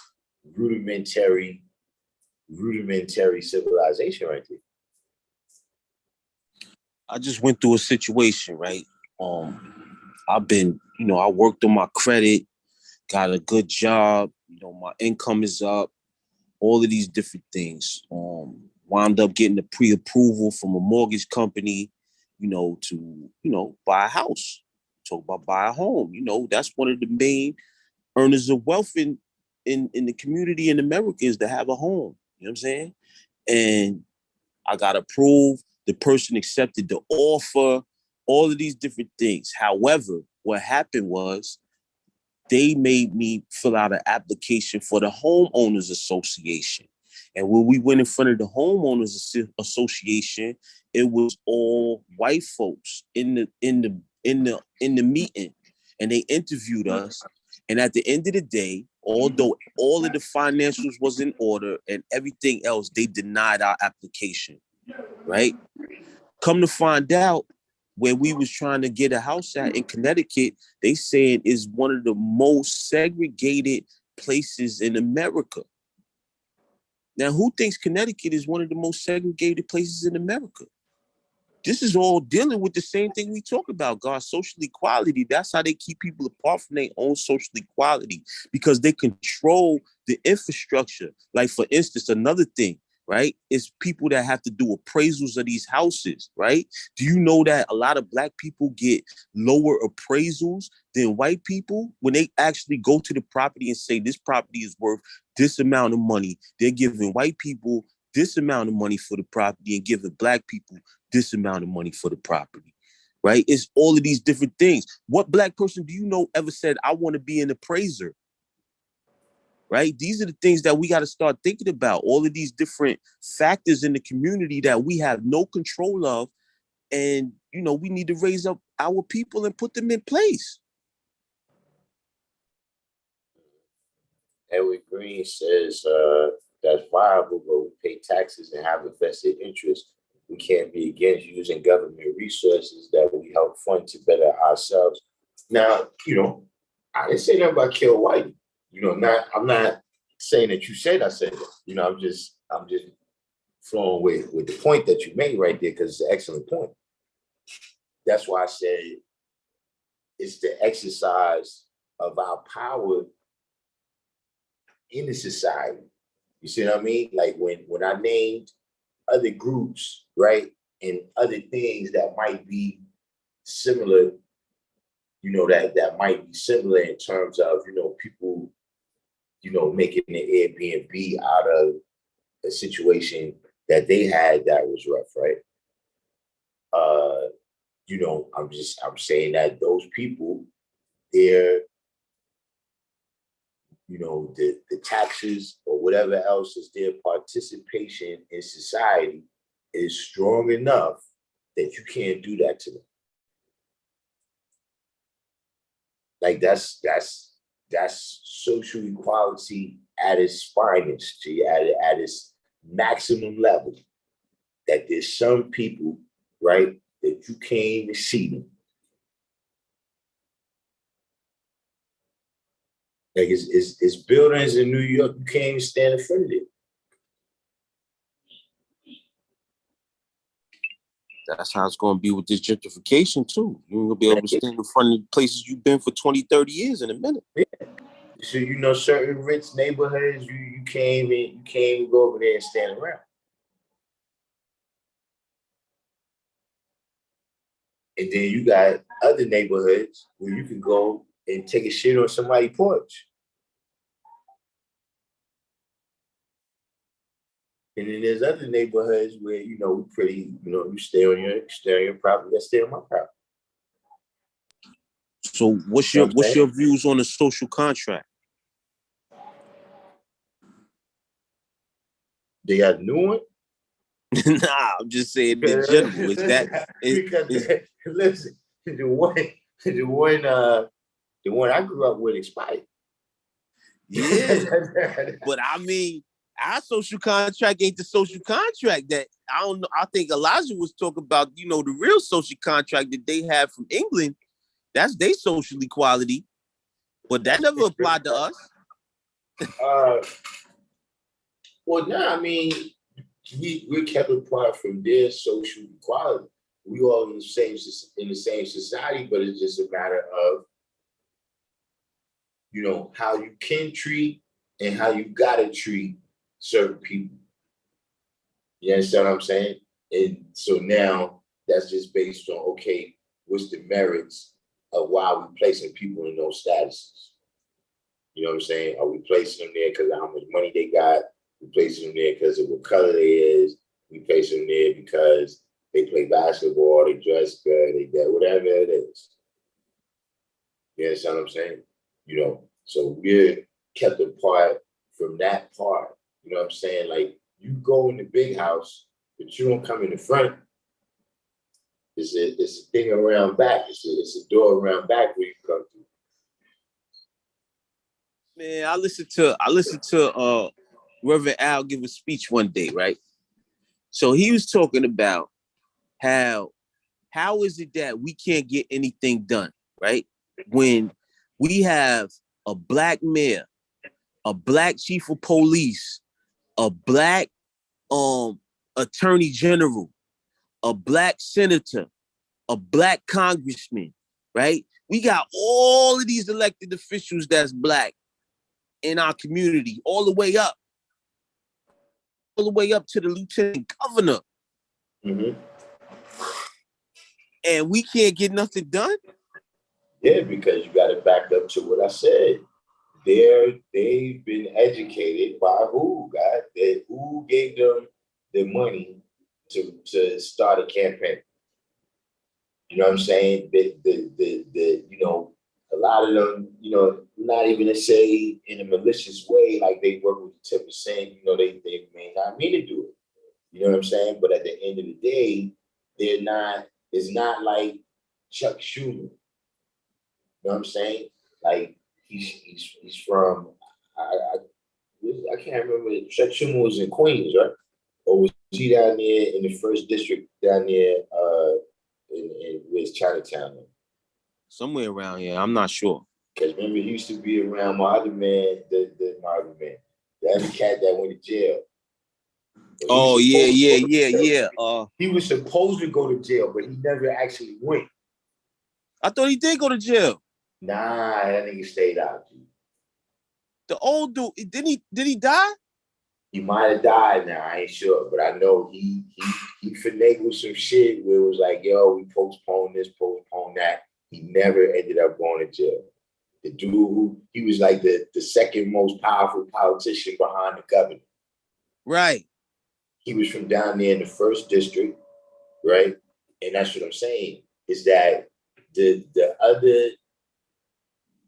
rudimentary civilization right there.
I just went through a situation, right? I've been, I worked on my credit, got a good job, my income is up, all of these different things. Wound up getting a pre-approval from a mortgage company, to buy a house. Talk about buy a home. That's one of the main earners of wealth in the community in America is to have a home. You know what I'm saying? And I got approved. The person accepted the offer. all of these different things. However, what happened was they made me fill out an application for the homeowners association. And when we went in front of the homeowners association, it was all white folks in the meeting, and they interviewed us. And at the end of the day, although all of the financials was in order and everything else, they denied our application, right? Come to find out, where we was trying to get a house at in Connecticut, they saying is one of the most segregated places in America. Now, who thinks Connecticut is one of the most segregated places in America? This is all dealing with the same thing we talk about, God, social equality. That's how they keep people apart from their own social equality, because they control the infrastructure. Like, for instance, another thing, right, is people that have to do appraisals of these houses, right? Do you know that a lot of Black people get lower appraisals than white people? When they actually go to the property and say this property is worth this amount of money, they're giving white people this amount of money for the property and giving Black people this amount of money for the property, right? It's all of these different things. What Black person do you know ever said, I want to be an appraiser? Right? These are the things that we got to start thinking about. All of these different factors in the community that we have no control of. And, we need to raise up our people and put them in place.
Edward Green says that's viable, but we pay taxes and have a vested interest. We can't be against using government resources that we help fund to better ourselves. Now, I didn't say nothing about kill white. I'm not saying that you said I said that. I'm just flowing with the point that you made right there, because it's an excellent point. That's why I said it's the exercise of our power in the society. You see what I mean? Like when I named other groups, right, and other things that might be similar, that might be similar in terms of, people, making an Airbnb out of a situation that they had that was rough, right? I'm saying that those people, they're, the taxes or whatever else is their participation in society is strong enough that you can't do that to them. Like that's social equality at its finest, at its maximum level. That there's some people, right, that you can't even see them. Like it's buildings in New York, you can't even stand in front of it.
That's how it's going to be with this gentrification too. You're going to be able to stand in front of places you've been for 20, 30 years in a minute.
Yeah. So, certain rich neighborhoods, you can't even go over there and stand around. And then you got other neighborhoods where you can go and take a shit on somebody's porch. And then there's other neighborhoods where, we pretty, you stay on your property, I stay on my property.
So what's your views on the social contract?
They got a new one?
Nah, I'm just saying in general.
Listen, the one I grew up with expired.
Yeah. But I mean, our social contract ain't the social contract that I don't know. I think Elijah was talking about, the real social contract that they have from England. That's their social equality. But that never applied to us.
Well, no, I mean, we're kept apart from their social equality. We all in the same society, but it's just a matter of, how you can treat and how you gotta treat certain people. You understand what I'm saying? And so now that's just based on, okay, what's the merits of why we're placing people in those statuses? You know what I'm saying? Are we placing them there because of how much money they got? We placing them there because of what color they is? We placing them there because They play basketball, they dress good, they get whatever it is. You understand what I'm saying? You know, so we're kept apart from that part. You know what I'm saying? Like, you go in the big house, but you don't come in the front. It's a thing around back. It's a door around back where you come through.
Man, I listened to Reverend Al give a speech one day, right? So he was talking about how is it that we can't get anything done, right? When we have a black mayor, a black chief of police, a black attorney general, a black senator, a black congressman, right? We got all of these elected officials that's black in our community, all the way up to the lieutenant governor.
Mm-hmm.
And we can't get nothing done?
Yeah, because you got to back up to what I said. They've been educated by who, God? Who gave them the money to start a campaign? You know what I'm saying? You know, a lot of them, you know, not even to say in a malicious way, like they work with the 10%, you know, they may not mean to do it. You know what I'm saying? But at the end of the day, it's not like Chuck Schumer. You know what I'm saying? Like, he's from, I can't remember. Chuck Schumer was in Queens, right? Or was he down there in the first district down there in where's Chinatown?
Somewhere around here, I'm not sure.
Because remember, he used to be around my other man, the other cat that went to jail.
Oh, yeah.
He was supposed to go to jail, but he never actually went.
I thought he did go to jail.
Nah, that nigga stayed out, dude.
The old dude, did he die?
He might have died now, I ain't sure. But I know he finagled some shit where it was like, yo, we postpone this, postpone that. He never ended up going to jail. The dude who, he was like the second most powerful politician behind the governor.
Right.
He was from down there in the first district, right? And that's what I'm saying, is that the other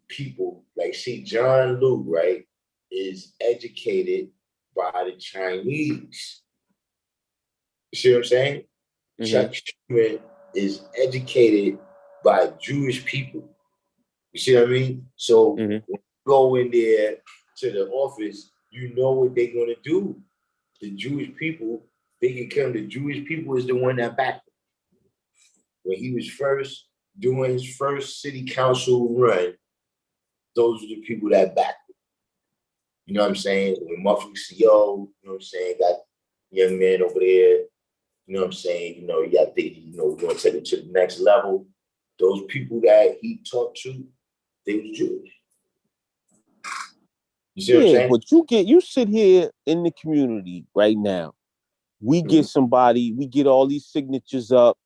people, like, see, John Liu, right, is educated by the Chinese. You see what I'm saying? Mm-hmm. Chuck Schumer is educated by Jewish people. You see what I mean? So when you go in there to the office, you know what they're going to do. The Jewish people, they can come. The Jewish people is the one that backed him. When he was first doing his first city council run, those are the people that backed him. You know what I'm saying? When Muffy CO, you know what I'm saying, got young man over there, you know what I'm saying? You know, you got the, you know, we're going to take it to the next level. Those people that he talked to, they was Jewish. You see what I'm saying?
But you sit here in the community right now. We get somebody, we get all these signatures up,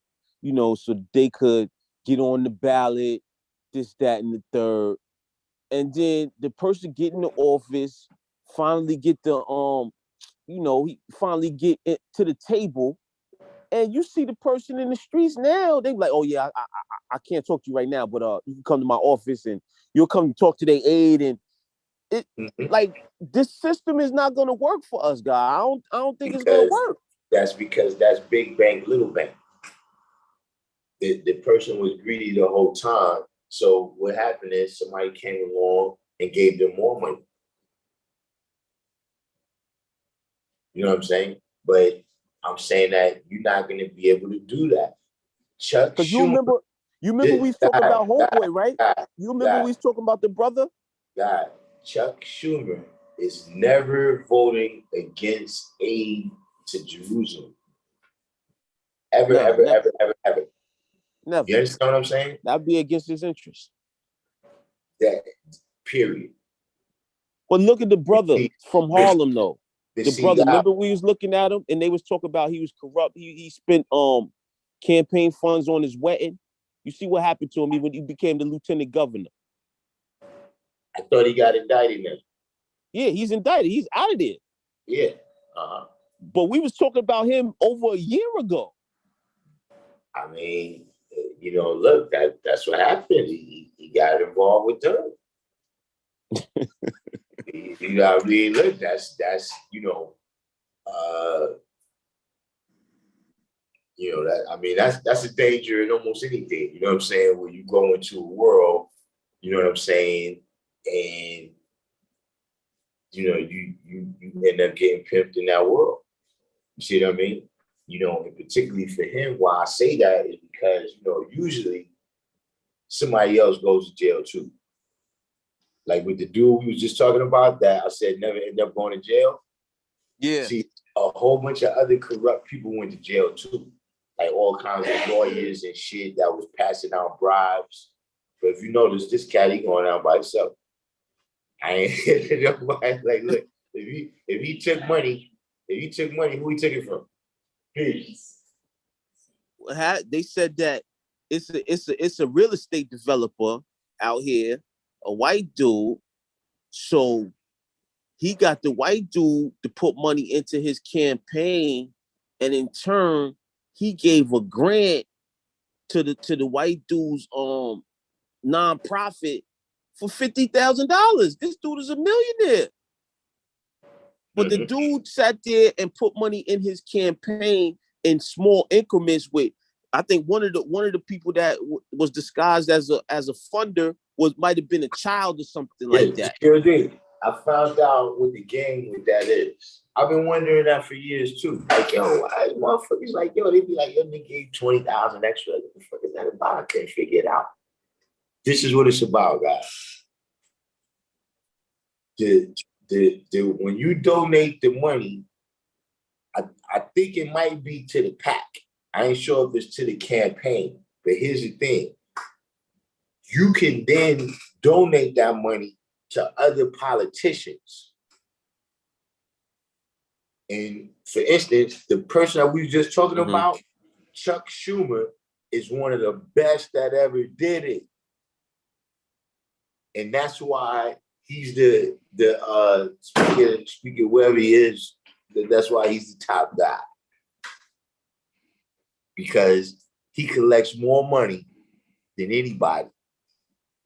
you know, so they could get on the ballot, this, that, and the third. And then the person get in the office, finally get the he finally get to the table, and you see the person in the streets now. They be like, oh yeah, I can't talk to you right now, but you can come to my office and you'll come talk to their aide, and it like this system is not gonna work for us, guy. I don't think it's gonna work.
That's because that's big bank, little bank. The person was greedy the whole time. So what happened is somebody came along and gave them more money. You know what I'm saying? But I'm saying that you're not going to be able to do that. Chuck Schumer.
You remember we was talking about Homeboy, right? You remember we was talking about the brother?
God, Chuck Schumer is never voting against aid to Jerusalem. Ever.
Never.
You understand what I'm saying?
That'd be against his interest.
That, period.
But look at the brother from Harlem, though. The brother, remember we was looking at him and they was talking about he was corrupt. He spent campaign funds on his wedding. You see what happened to him when he became the lieutenant governor.
I thought he got indicted now.
Yeah, he's indicted. He's out of there.
Yeah.
But we was talking about him over a year ago.
I mean, look, that's what happened. He got involved with them. You know what I mean? Look, that's that's a danger in almost anything. You know what I'm saying? When you go into a world, you know what I'm saying, and you end up getting pimped in that world. You see what I mean? And particularly for him, why I say that is because usually somebody else goes to jail too. Like with the dude we was just talking about, that I said never end up going to jail.
Yeah.
See, a whole bunch of other corrupt people went to jail too. Like all kinds of lawyers and shit that was passing out bribes. But if you notice, this cat, he going out by himself. I ain't nobody. Like, look, if he took money, who he took it from? Peace.
They said that it's a real estate developer out here, a white dude. So he got the white dude to put money into his campaign, and in turn, he gave a grant to the white dude's nonprofit for $50,000. This dude is a millionaire. But the dude sat there and put money in his campaign in small increments. With, I think one of the people that was disguised as a funder might have been a child or something like that.
Sure did. I found out what the game with that is. I've been wondering that for years too. Like, yo, why motherfuckers like, yo, they be like, yo, they gave 20,000 extra. What the fuck is that about? I can't figure it out. This is what it's about, guys. When you donate the money, I think it might be to the PAC. I ain't sure if it's to the campaign, but here's the thing. You can then donate that money to other politicians. And for instance, the person that we were just talking about, Chuck Schumer, is one of the best that ever did it. And that's why he's the speaker wherever he is, that's why he's the top guy. Because he collects more money than anybody.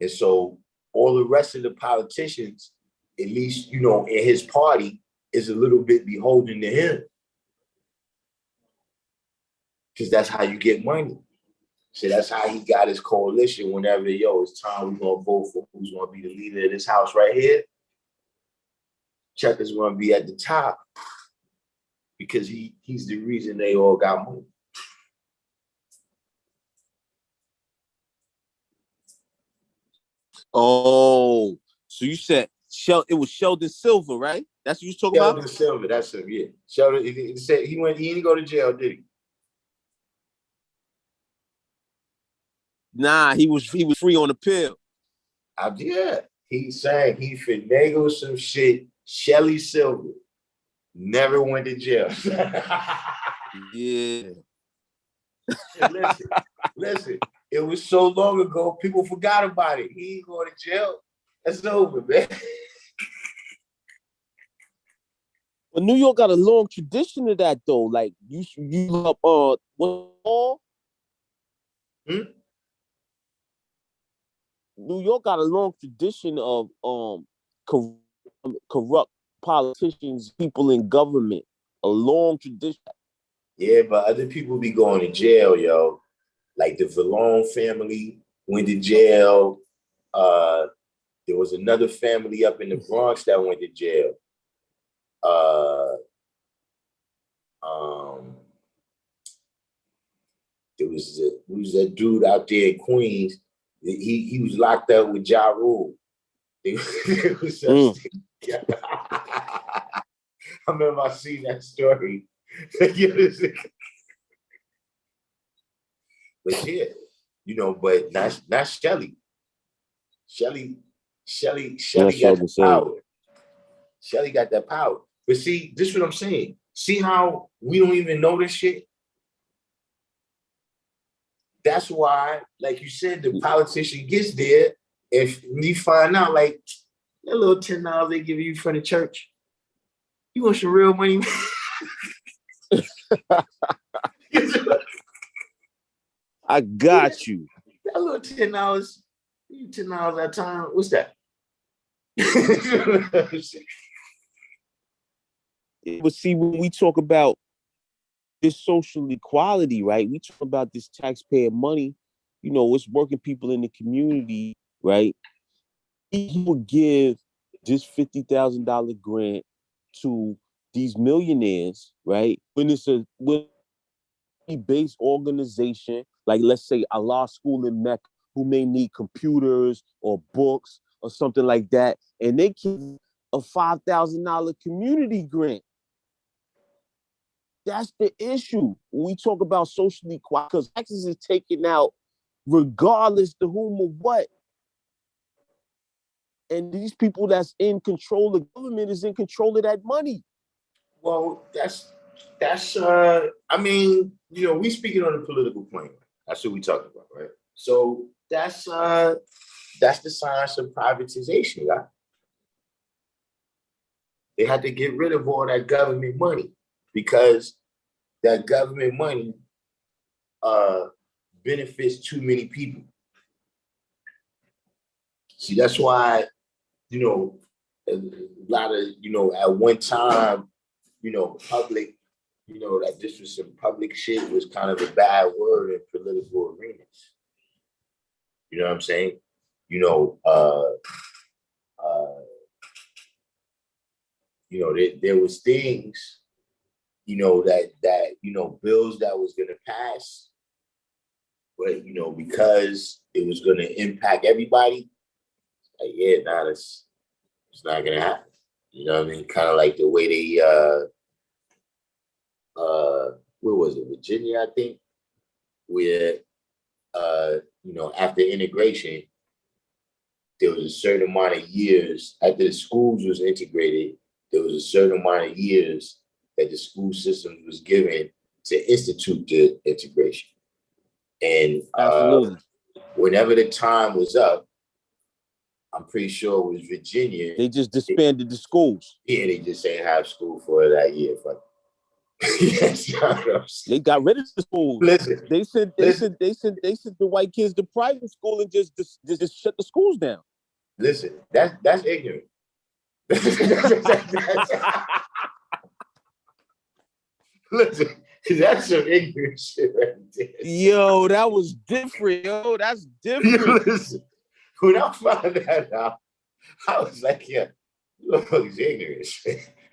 And so all the rest of the politicians, at least, in his party, is a little bit beholden to him. Because that's how you get money. So that's how he got his coalition whenever, it's time we're going to vote for who's going to be the leader of this house right here. Chuck is going to be at the top because he's the reason they all got money.
Oh, so you said it was Sheldon Silver, right? That's what you was talking about?
Sheldon Silver, that's him, yeah. Sheldon, he said he didn't go to jail, did he?
Nah, he was free on the pill.
Yeah, he's saying he finagled some shit. Shelly Silver never went to jail.
Yeah.
Listen, it was so long ago, people forgot about it. He ain't going to jail. That's over, man.
But New York got a long tradition of that, though. Like you up what? New York got a long tradition of corrupt politicians, people in government. A long tradition.
Yeah, but other people be going to jail, yo. Like the Vallone family went to jail. There was another family up in the Bronx that went to jail. There was that dude out there in Queens. He was locked up with Ja Rule. I remember I seen that story. But yeah, but not Shelly. Shelly got the power. Shelly got that power. But see, this is what I'm saying. See how we don't even know this shit? That's why, like you said, the politician gets there, if you find out, like, that little $10 they give you from the church, you want some real money?
I got you.
That little $10, $10 at a time. What's that?
But see, when we talk about this social equality, right? We talk about this taxpayer money. You know, it's working people in the community, right? He would give this $50,000 grant to these millionaires, right? When it's a based organization, like let's say a law school in Mecca, who may need computers or books or something like that, and they give a $5,000 community grant. That's the issue when we talk about social equality, because taxes is taken out regardless to whom or what. And these people that's in control of government is in control of that money.
Well, that's I mean, you know, we speaking on a political plane. That's what we talking about, right? So that's the science of privatization, right? They had to get rid of all that government money because that government money benefits too many people. See, that's why, you know, a lot of, you know, at one time, you know, public, you know, that this was some public shit was kind of a bad word in political arenas. You know what I'm saying? You know, you know, there was things, you know, that you know, bills that was gonna pass, but you know, because it was gonna impact everybody, like, yeah, nah, it's not gonna happen. You know what I mean? Kind of like the way they where was it, Virginia, I think, where you know, after integration, there was a certain amount of years after the schools was integrated, there was a certain amount of years that the school system was given to institute the integration. And
Absolutely.
whenever the time was up, I'm pretty sure it was Virginia.
They just disbanded the schools.
Yeah, they just ain't have school for that year. Yes,
they got rid of the schools.
Listen,
they sent the white kids to private school and just shut the schools down.
Listen, that's ignorant. Listen, that's some ignorant shit right there.
Yo, that was different. Yo, that's different.
Listen, when I found that out, I was like, yeah, you is ignorant.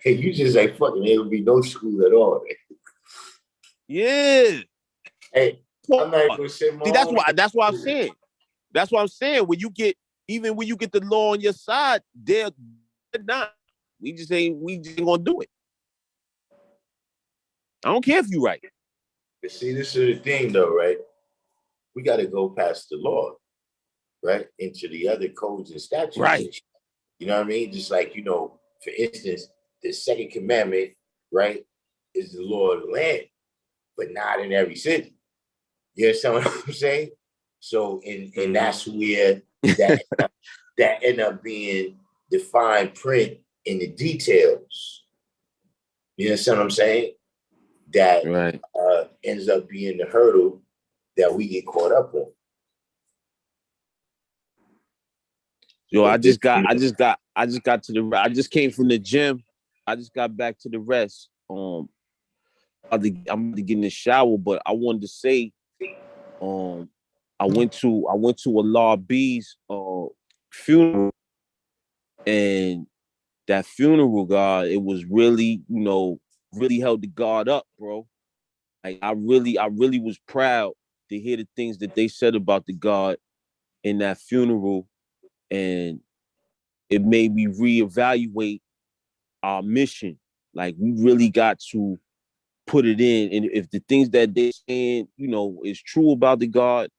And you just like, fucking, there would be no school at all.
Yeah.
Hey, I'm not gonna say my
that's why I'm saying. That's what I'm saying. When you get the law on your side, they're not. We just ain't gonna do it. I don't care if you're right.
But see, this is the thing though, right? We gotta go past the law, right? Into the other codes and statutes.
Right.
You know what I mean? Just like, you know, for instance, the second commandment, right, is the law of the land, but not in every city. You understand what I'm saying? So, and that's where that end up being the fine print in the details. You understand what I'm saying? That
right.
Ends up being the hurdle that we get caught up on.
Yo, I just came from the gym. I just got back to the rest. I'm about to get in the shower, but I wanted to say, I went to a Law B's funeral, and that funeral, God, it was really, you know, really held the guard up, bro. Like I really was proud to hear the things that they said about the God in that funeral, and it made me reevaluate our mission. Like we really got to put it in, and if the things that they're saying, you know, is true about the God,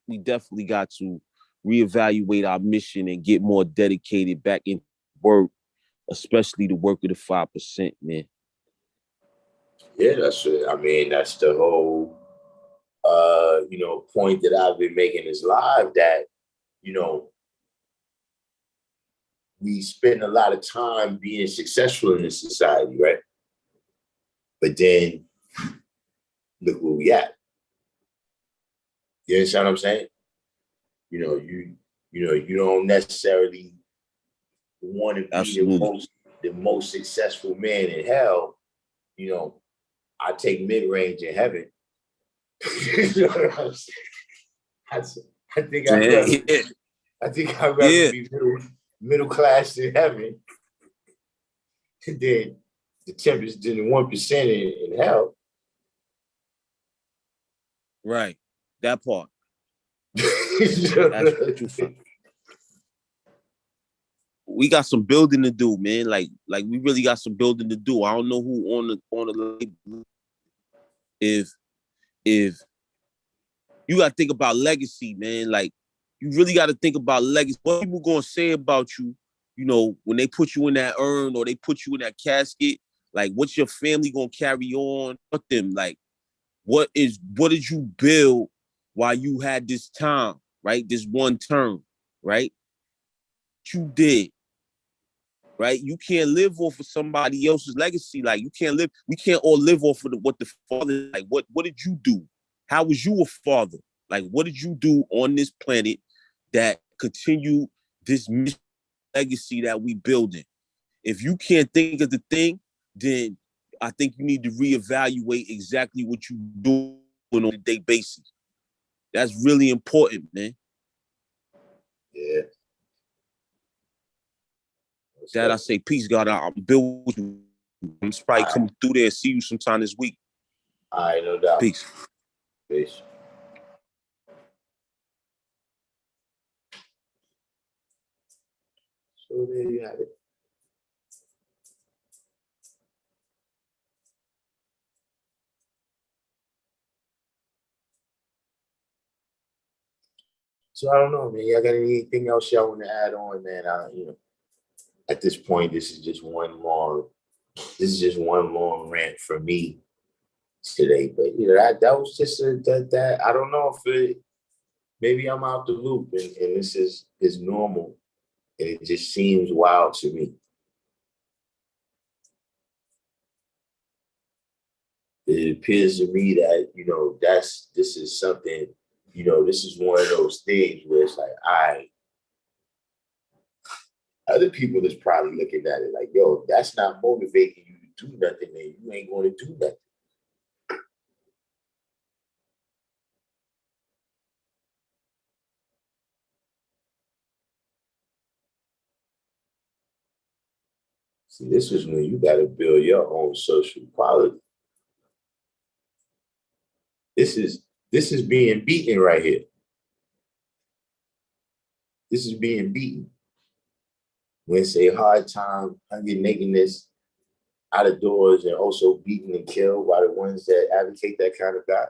we definitely got to reevaluate our mission and get more dedicated back in work, especially the work of the 5%, man.
Yeah, that's it. I mean, that's the whole you know, point that I've been making is live, that, you know, we spend a lot of time being successful in this society, right? But then look where we at. You understand what I'm saying? You don't necessarily want to be
Absolutely.
the most successful man in hell. I take mid-range in heaven. You know what I'm saying? I think I'd rather,
Yeah.
I think I'd rather
Yeah.
be middle class in heaven than the 10% than the 1% in hell.
Right. That part.
You know
That's
what I'm
true.
saying?
We got some building to do, man. Like we really got some building to do. I don't know who on the label. If you gotta think about legacy, man. Like you really gotta think about legacy. What people gonna say about you, when they put you in that urn or they put you in that casket, like what's your family gonna carry on with them? Like what did you build while you had this time, right? This one term, right? You did. Right? You can't live off of somebody else's legacy. Like we can't all live off of what the father, like what did you do? How was you a father? Like what did you do on this planet that continue this legacy that we building? If you can't think of the thing, then I think you need to reevaluate exactly what you do on a day basis. That's really important, man.
Yeah.
That I say, peace, God. I'm building you. I'm just probably coming through there and see you sometime this week.
All right, no doubt.
Peace.
Peace. So there you have it. So I don't know, man. Y'all got anything else y'all want to add on, man? At this point, this is just one long rant for me today. But that was just that I don't know if maybe I'm out the loop and this is normal and it just seems wild to me. It appears to me that this is something, this is one of those things where it's like, other people is probably looking at it like, yo, that's not motivating you to do nothing, then you ain't going to do nothing. See, this is when you got to build your own social quality. This is being beaten right here. This is being beaten. When it's a hard time, hunger, nakedness, out of doors, and also beaten and killed by the ones that advocate that kind of God.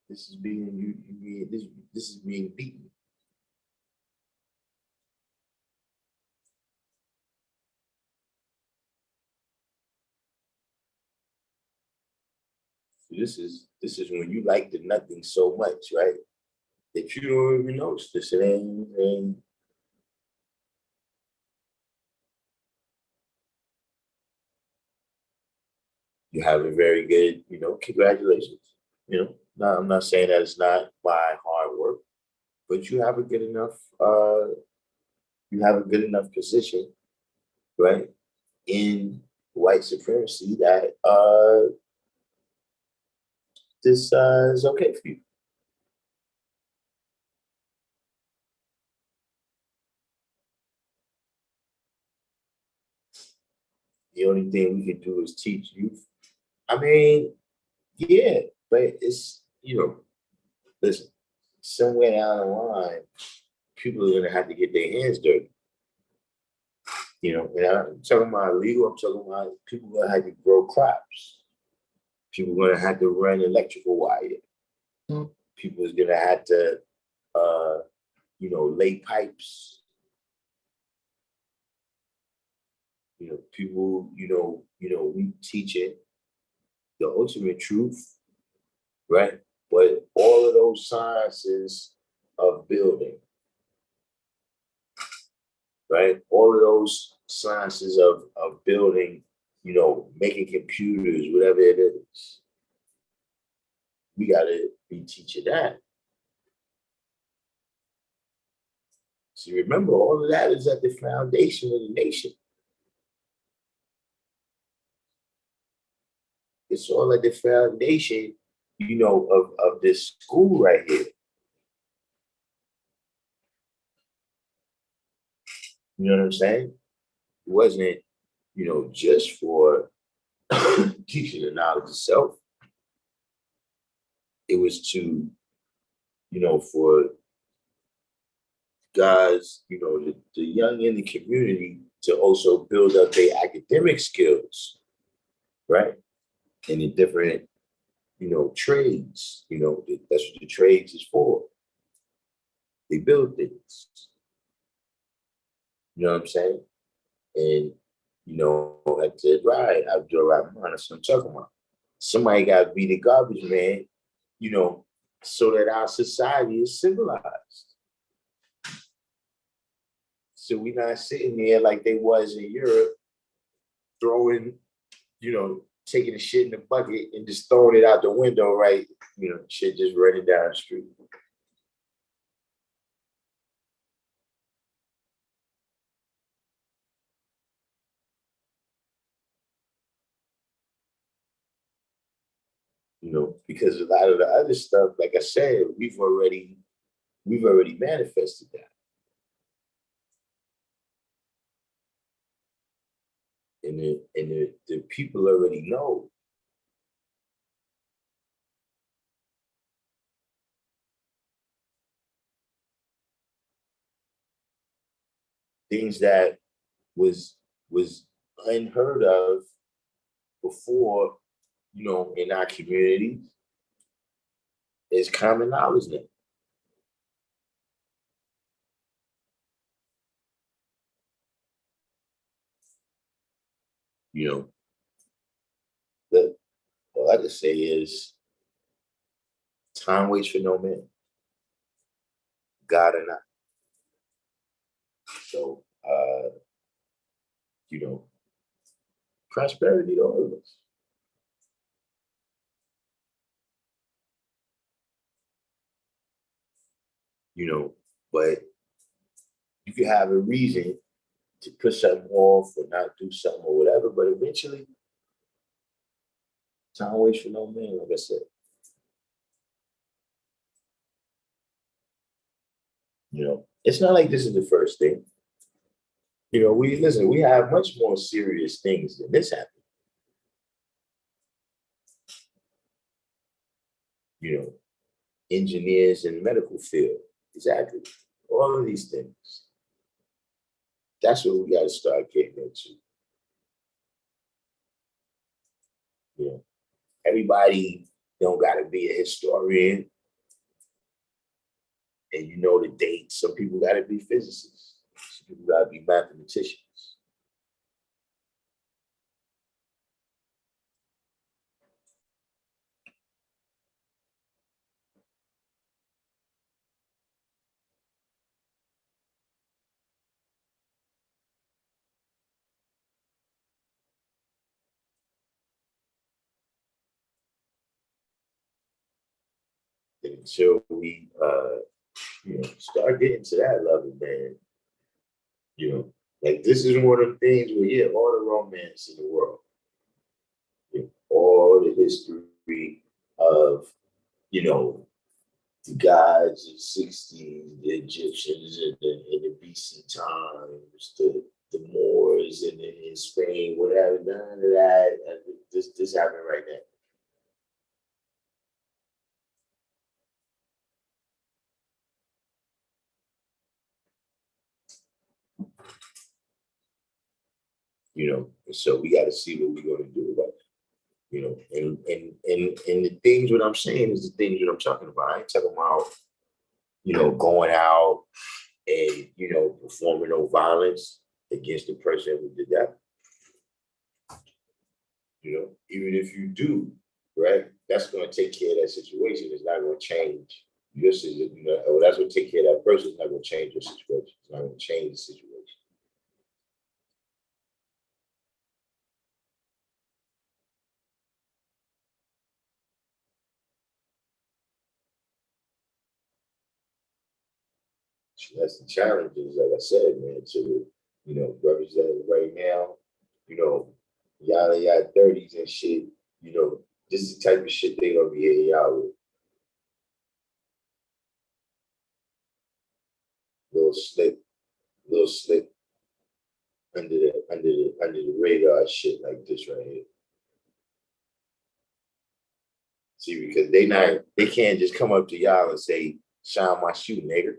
This is being this is being beaten. So this is when you like the nothing so much, right? That you don't even notice this. And you have a very good, congratulations. I'm not saying that it's not by hard work, but you have a good enough position, right, in white supremacy that this is okay for you. The only thing we can do is teach you. I mean, yeah, but it's, listen, somewhere down the line, people are going to have to get their hands dirty. And I'm talking about illegal, I'm talking about people going to have to grow crops. People are going to have to run electrical wire. People is going to have to, lay pipes. People, we teaching the ultimate truth, right? But all of those sciences of building, right? All of those sciences of building, making computers, whatever it is. we gotta be teaching that. So remember, all of that is at the foundation of the nation. It's all at the foundation, of this school right here. You know what I'm saying? It wasn't, just for teaching the knowledge itself. It was to, for guys, the young in the community to also build up their academic skills, right? In the different, trades, that's what the trades is for. They build things. You know what I'm saying? And, like I said, right, Abdul Rahman, that's what I'm talking about. Somebody got to be the garbage man, so that our society is civilized. So we're not sitting there like they was in Europe, throwing, taking a shit in the bucket and just throwing it out the window, right? Shit just running down the street. Because a lot of the other stuff, like I said, we've already manifested that. And the people already know. Things that was unheard of before, in our community is common knowledge now. All I can say is time waits for no man, God or not. So, prosperity to all of us. But you can have a reason to put something off or not do something or whatever, but eventually, time waits for no man, like I said. It's not like this is the first thing. We have much more serious things than this happened. Engineers in medical field, exactly. All of these things. That's what we got to start getting into. Everybody don't got to be a historian and the dates. Some people got to be physicists. Some people got to be mathematicians. Until we start getting to that level, man. Like this is one of the things where all the romance in the world, all the history of the gods of the 60s, the Egyptians in the BC times, the Moors in Spain, whatever, none of that. This happened right now. So we got to see what we're going to do about it. And the things what I'm saying is the things that I'm talking about. I ain't talking about, going out and, performing no violence against the person who did that. Even if you do, right, that's going to take care of that situation. It's not going to change your situation. That's going to take care of that person. It's not going to change your situation. It's not going to change the situation. That's the challenge. Is like I said, man. To brothers that right now, y'all in y'all 30s and shit. This is the type of shit they gonna be hitting y'all with. Little slip, under the radar shit like this right here. See, because they can't just come up to y'all and say, "Shine my shoe, nigga."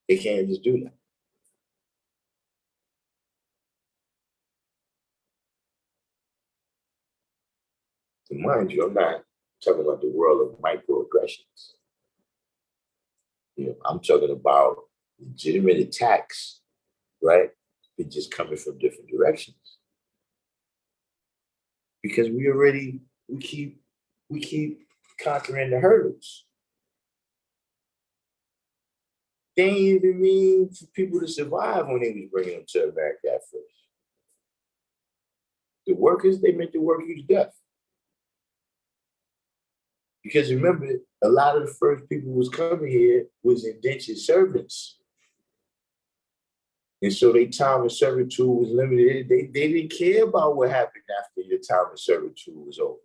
They can't just do that. So mind you, I'm not talking about the world of microaggressions. I'm talking about legitimate attacks, right? They're just coming from different directions. Because we keep conquering the hurdles. They ain't even mean for people to survive when they was bringing them to America at first. The workers, they meant to work you to death. Because remember, a lot of the first people who was coming here was indentured servants. And so their time of servitude was limited. They didn't care about what happened after your time of servitude was over.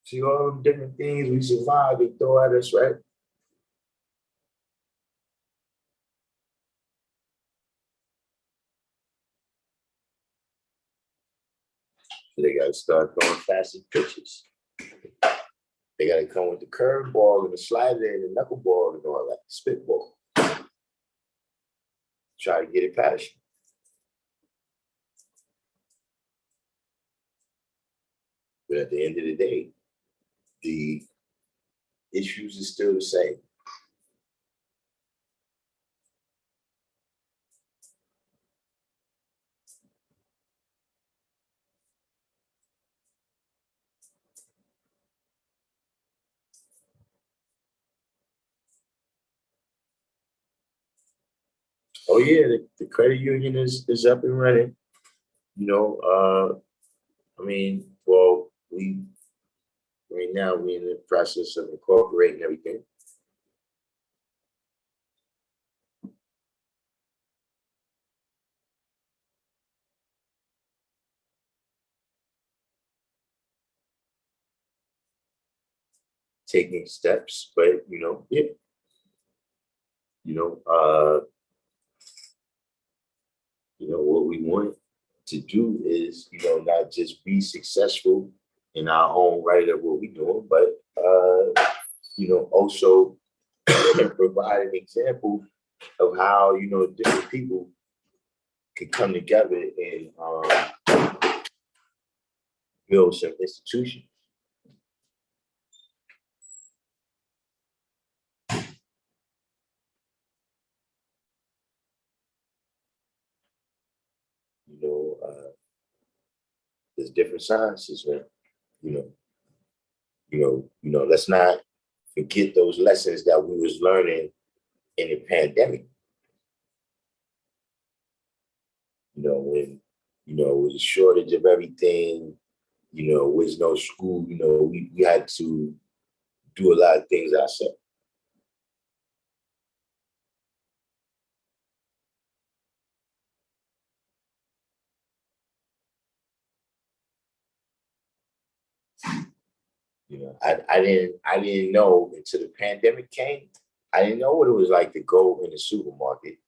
See all them different things we survived, they throw at us, right? So they got to start throwing faster pitches. They got to come with the curveball and the slider and the knuckleball and all that, spitball. Try to get it past you. But at the end of the day, the issues are still the same. Oh yeah, the credit union is up and running. Well, right now we're in the process of incorporating everything. Taking steps, but yeah. What we want to do is, not just be successful in our own right of what we're doing, but also provide an example of how, different people can come together and build some institutions. There's different sciences, man. Let's not forget those lessons that we was learning in the pandemic. When it was a shortage of everything, was no school, we had to do a lot of things ourselves. I didn't know until the pandemic came. I didn't know what it was like to go in the supermarket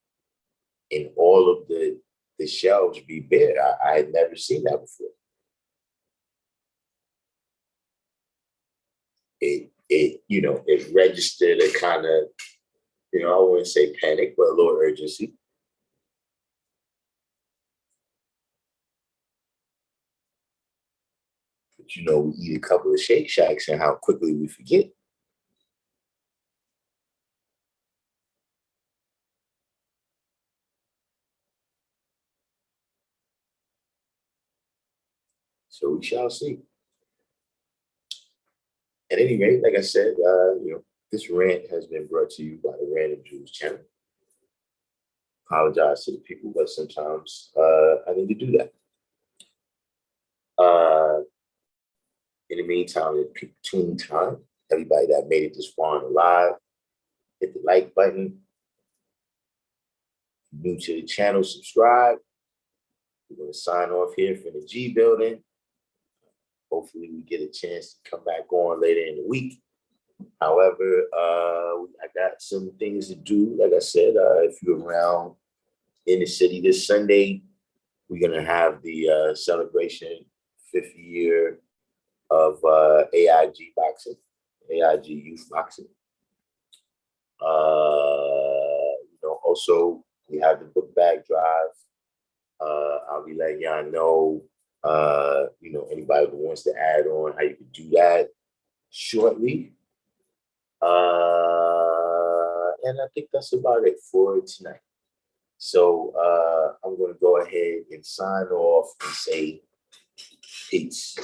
and all of the shelves be bare. I had never seen that before. It registered a kind of, I wouldn't say panic, but a little urgency. But we eat a couple of Shake Shacks and how quickly we forget. So we shall see. At any rate, like I said, this rant has been brought to you by the Random Jews channel. apologize to the people, but sometimes I need to do that. In the meantime, people tuning time, everybody that made it this far on live, hit the like button. New to the channel, subscribe. We're going to sign off here from the G building. Hopefully we get a chance to come back on later in the week. However, I got some things to do. Like I said, if you're around in the city this Sunday, we're going to have the celebration 50th year of AIG boxing, AIG youth boxing. Also, we have the book bag drive. I'll be letting y'all know, anybody who wants to add on how you can do that shortly. And I think that's about it for tonight. So I'm going to go ahead and sign off and say peace.